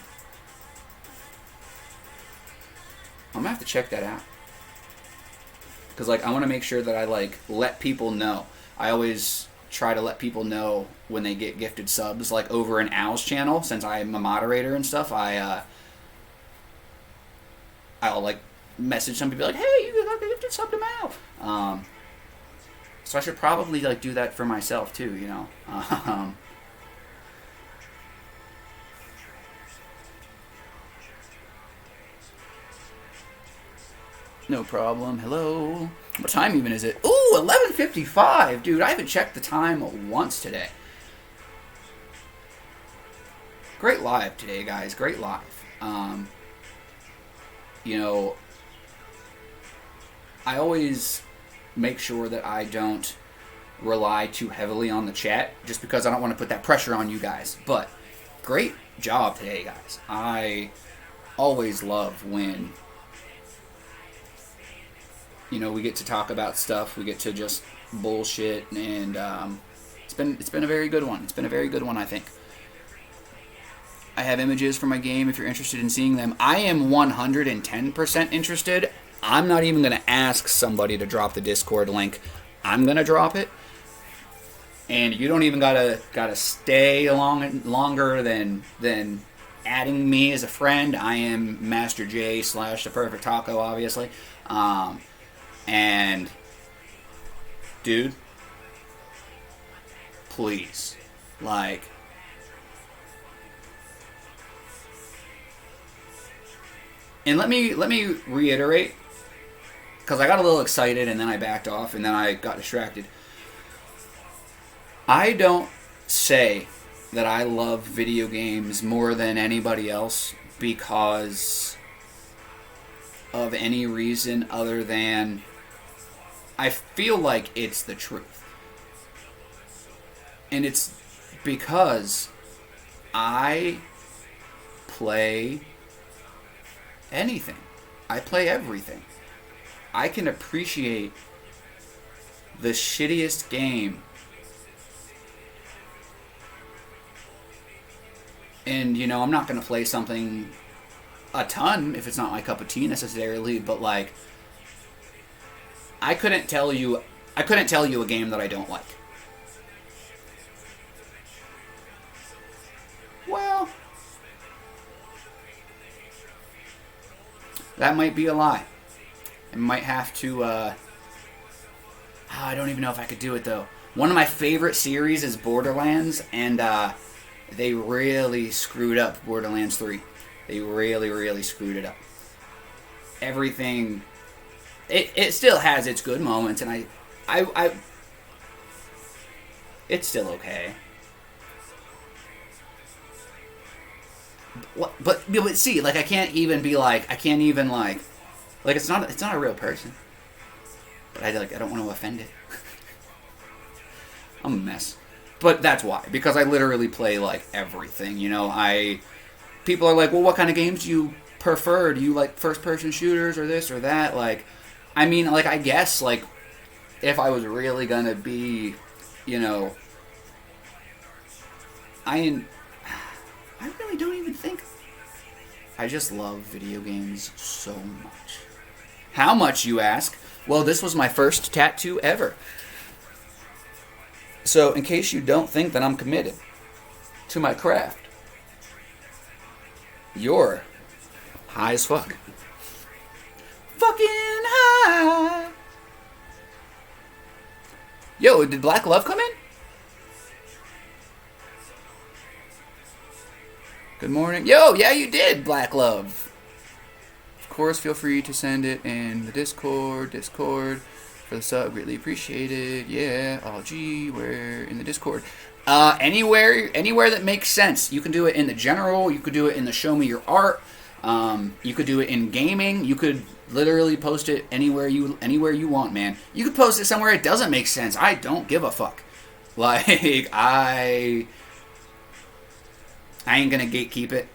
I'm going to have to check that out. Because, like, I want to make sure that I, like, let people know. I always try to let people know when they get gifted subs, like, over in Al's channel. Since I'm a moderator and stuff, I'll, like, message some people, like, hey, you got a gifted sub to Mal. So I should probably, like, do that for myself, too, you know. No problem. Hello. What time even is it? Ooh, 11:55. Dude, I haven't checked the time once today. Great live today, guys. Great live. You know, I always make sure that I don't rely too heavily on the chat, just because I don't want to put that pressure on you guys. But great job today, guys. I always love when, you know, we get to talk about stuff, we get to just bullshit, and it's been a very good one. It's been a very good one, I think. I have images for my game if you're interested in seeing them. I am 110% interested. I'm not even going to ask somebody to drop the Discord link. I'm going to drop it. And you don't even gotta stay longer than adding me as a friend. I am Master J / The Perfect Taco, obviously. And, dude, please, like, and let me reiterate, because I got a little excited and then I backed off and then I got distracted. I don't say that I love video games more than anybody else because of any reason other than I feel like it's the truth. And it's because I play anything. I play everything. I can appreciate the shittiest game. And, you know, I'm not going to play something a ton if it's not my cup of tea necessarily, but, like, I couldn't tell you a game that I don't like. Well, that might be a lie. I might have to, I don't even know if I could do it, though. One of my favorite series is Borderlands, and, they really screwed up Borderlands 3. They really, really screwed it up. Everything, it still has its good moments, and I it's still okay. But see, like, I can't even it's not a real person. But I don't want to offend it. I'm a mess. But that's why, because I literally play, like, everything, you know. People are like, well, what kind of games do you prefer? Do you like first-person shooters or this or that? Like, I mean, like, I guess, like, if I was really gonna be, you know, I really don't even think. I just love video games so much. How much, you ask? Well, this was my first tattoo ever. So, in case you don't think that I'm committed to my craft, you're high as fuck. Fucking high. Yo, did Black Love come in? Good morning. Yo, yeah, you did, Black Love. Of course, feel free to send it in the Discord. For the sub, greatly appreciated. Yeah, oh gee, where in the Discord? Anywhere that makes sense. You can do it in the general. You could do it in the show me your art. You could do it in gaming. You could literally post it anywhere you want, man. You could post it somewhere it doesn't make sense. I don't give a fuck. Like, I ain't gonna gatekeep it.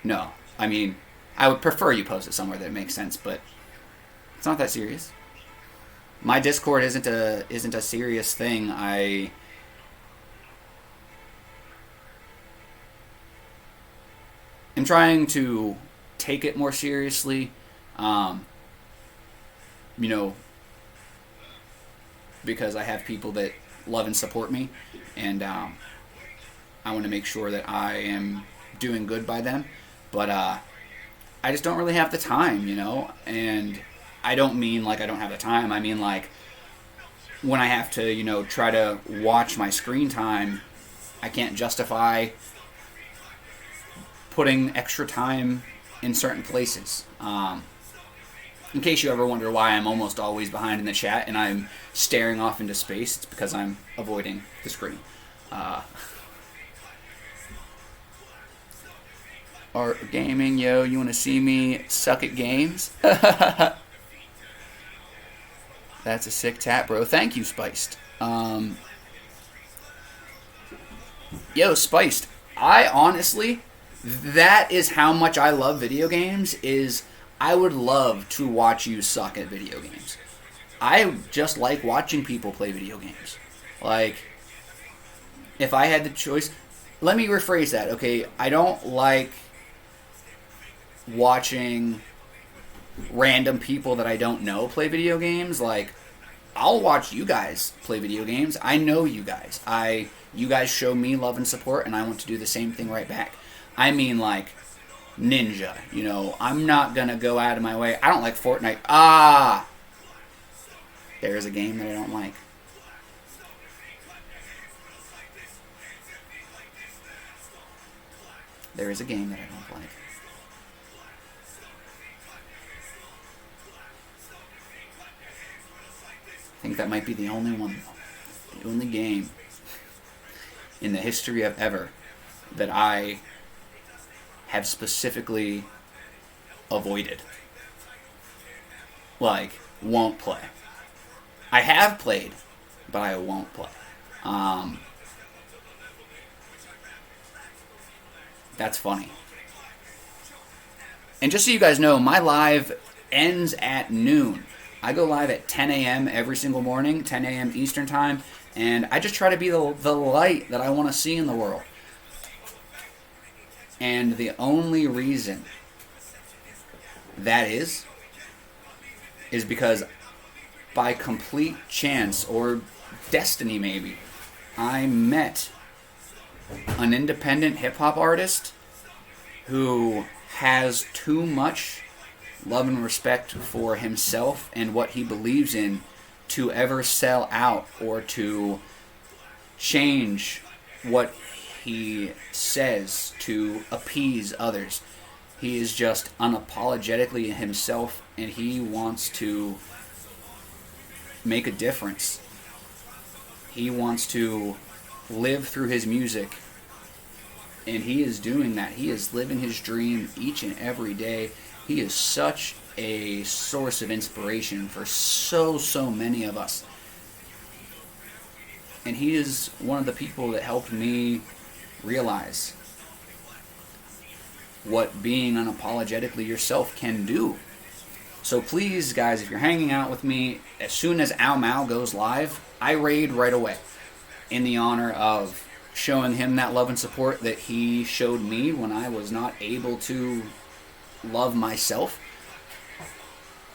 No, I mean, I would prefer you post it somewhere that makes sense, but it's not that serious. My Discord isn't a serious thing. I'm trying to take it more seriously, because I have people that love and support me, and I want to make sure that I am doing good by them, but I just don't really have the time, and I don't mean like I don't have the time. I mean like when I have to, try to watch my screen time, I can't justify putting extra time in certain places. In case you ever wonder why I'm almost always behind in the chat and I'm staring off into space, it's because I'm avoiding the screen. Art Gaming, yo, you want to see me suck at games? That's a sick tap, bro. Thank you, Spiced. Yo, Spiced. I honestly, that is how much I love video games, is I would love to watch you suck at video games. I just like watching people play video games. Like, if I had the choice... Let me rephrase that, okay? I don't like watching random people that I don't know play video games. Like, I'll watch you guys play video games. I know you guys. You guys show me love and support, and I want to do the same thing right back. I mean, like, Ninja. I'm not gonna go out of my way. I don't like Fortnite. There's a game that I don't like. There is a game that I don't like. I think that might be the only one. The only game in the history of ever that I have specifically avoided. Like, won't play. I have played, but I won't play. That's funny. And just so you guys know, my live ends at noon. I go live at 10 a.m. every single morning, 10 a.m. Eastern Time, and I just try to be the light that I want to see in the world. And the only reason that is because by complete chance, or destiny maybe, I met an independent hip-hop artist who has too much love and respect for himself and what he believes in to ever sell out or to change what he says to appease others. He is just unapologetically himself, and he wants to make a difference. He wants to live through his music, and he is doing that. He is living his dream each and every day. He is such a source of inspiration for so many of us. And he is one of the people that helped me realize what being unapologetically yourself can do. So please, guys, if you're hanging out with me, as soon as Ao Mao goes live, I raid right away in the honor of showing him that love and support that he showed me when I was not able to love myself.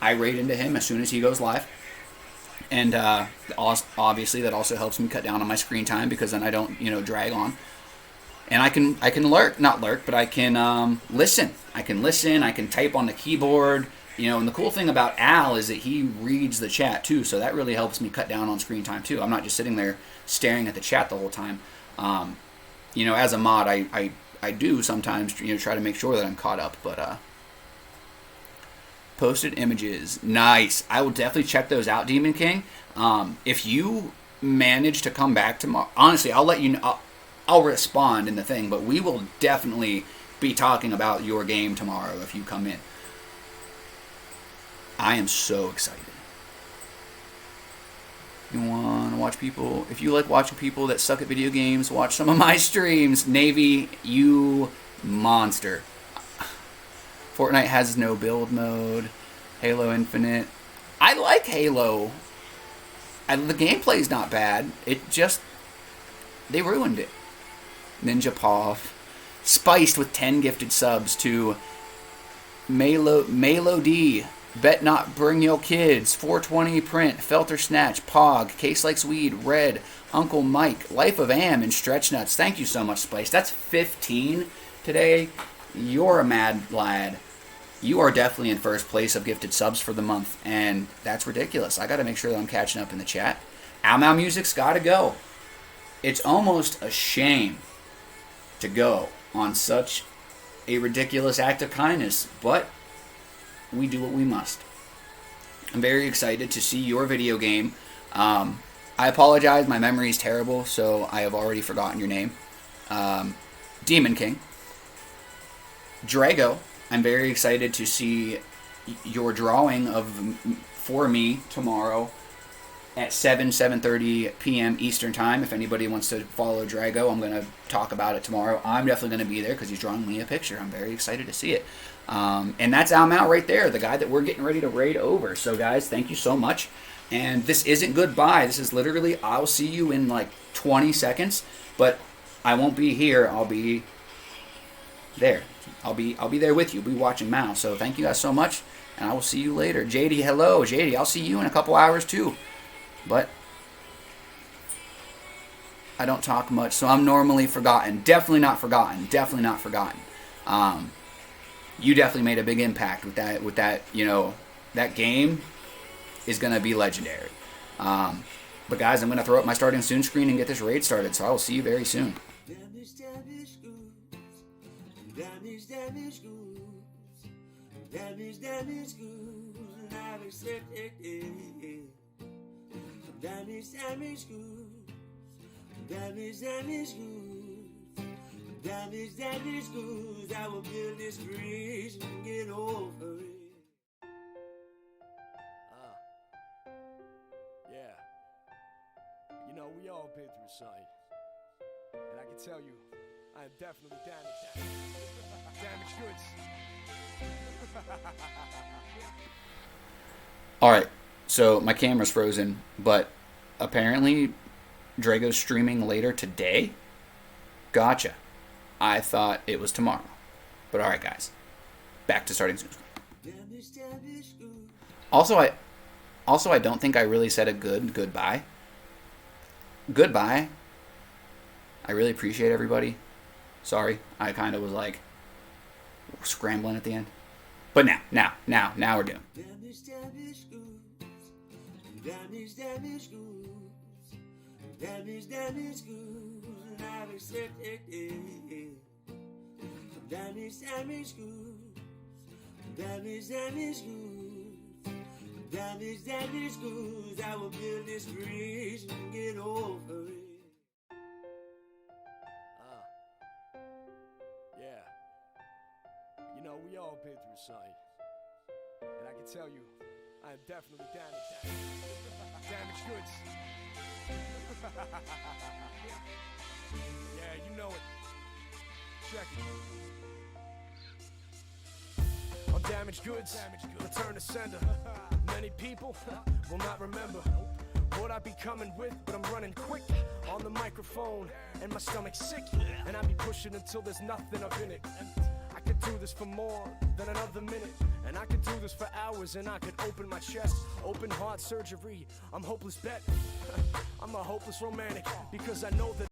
I raid into him as soon as he goes live. And obviously that also helps me cut down on my screen time, because then I don't, drag on. And I can not lurk, but I can listen. I can type on the keyboard. And the cool thing about Al is that he reads the chat too, so that really helps me cut down on screen time too. I'm not just sitting there staring at the chat the whole time. As a mod, I do sometimes try to make sure that I'm caught up, but posted images, nice. I will definitely check those out, Demon King. If you manage to come back tomorrow, honestly, I'll let you know. I'll respond in the thing, but we will definitely be talking about your game tomorrow if you come in. I am so excited. You want to watch people, if you like watching people that suck at video games, watch some of my streams. Navy, you monster. Fortnite has no build mode. Halo Infinite. I like Halo. The gameplay's not bad. It just, they ruined it. Ninja Poff. Spiced with 10 gifted subs to Melo D. Bet Not Bring Your Kids. 420 Print. Felter Snatch. Pog. Case Likes Weed. Red. Uncle Mike. Life of Am and Stretch Nuts. Thank you so much, Spiced. That's 15 today. You're a mad lad. You are definitely in first place of gifted subs for the month, and that's ridiculous. I got to make sure that I'm catching up in the chat. Ow Mau Music's got to go. It's almost a shame to go on such a ridiculous act of kindness, but we do what we must. I'm very excited to see your video game. I apologize, my memory is terrible, so I have already forgotten your name. Demon King. Drago. I'm very excited to see your drawing for me tomorrow at 7:30 p.m. Eastern Time. If anybody wants to follow Drago, I'm going to talk about it tomorrow. I'm definitely going to be there because he's drawing me a picture. I'm very excited to see it. And that's Ow Mau right there, the guy that we're getting ready to raid over. So, guys, thank you so much. And this isn't goodbye. This is literally, I'll see you in like 20 seconds. But I won't be here. I'll be there. I'll be there with you. I'll be watching Mau. So thank you guys so much, and I will see you later. JD, hello. JD, I'll see you in a couple hours too. But I don't talk much, so I'm normally forgotten. Definitely not forgotten. Definitely not forgotten. You definitely made a big impact with that. You know, that game is gonna be legendary. But guys, I'm gonna throw up my starting soon screen and get this raid started. So I will see you very soon. Damage goods, damage goods, I've accepted it. Damage goods, damage goods, I will build this bridge and get over it. Yeah. You know, we all been through something. And I can tell you, I am definitely damaged. Damaged goods. Alright, so my camera's frozen, but apparently Drago's streaming later today? Gotcha. I thought it was tomorrow. But alright, guys. Back to starting soon. Also, I don't think I really said a goodbye. Goodbye. I really appreciate everybody. Sorry, I kind of was like scrambling at the end. But now we're doing. Damage goods, I've accepted it. Damage goods, damage goods, I will build this bridge and get over it. Yeah. You know, we all been through something. And I can tell you, I am definitely damaged. Damaged goods. Yeah, you know it. Check it. On damaged goods, return to sender. Many people will not remember what I be coming with, but I'm running quick on the microphone, and my stomach's sick, and I be pushing until there's nothing up in it. I could do this for more than another minute, and I could do this for hours, and I could open my chest, open heart surgery. I'm hopeless bet. I'm a hopeless romantic, because I know that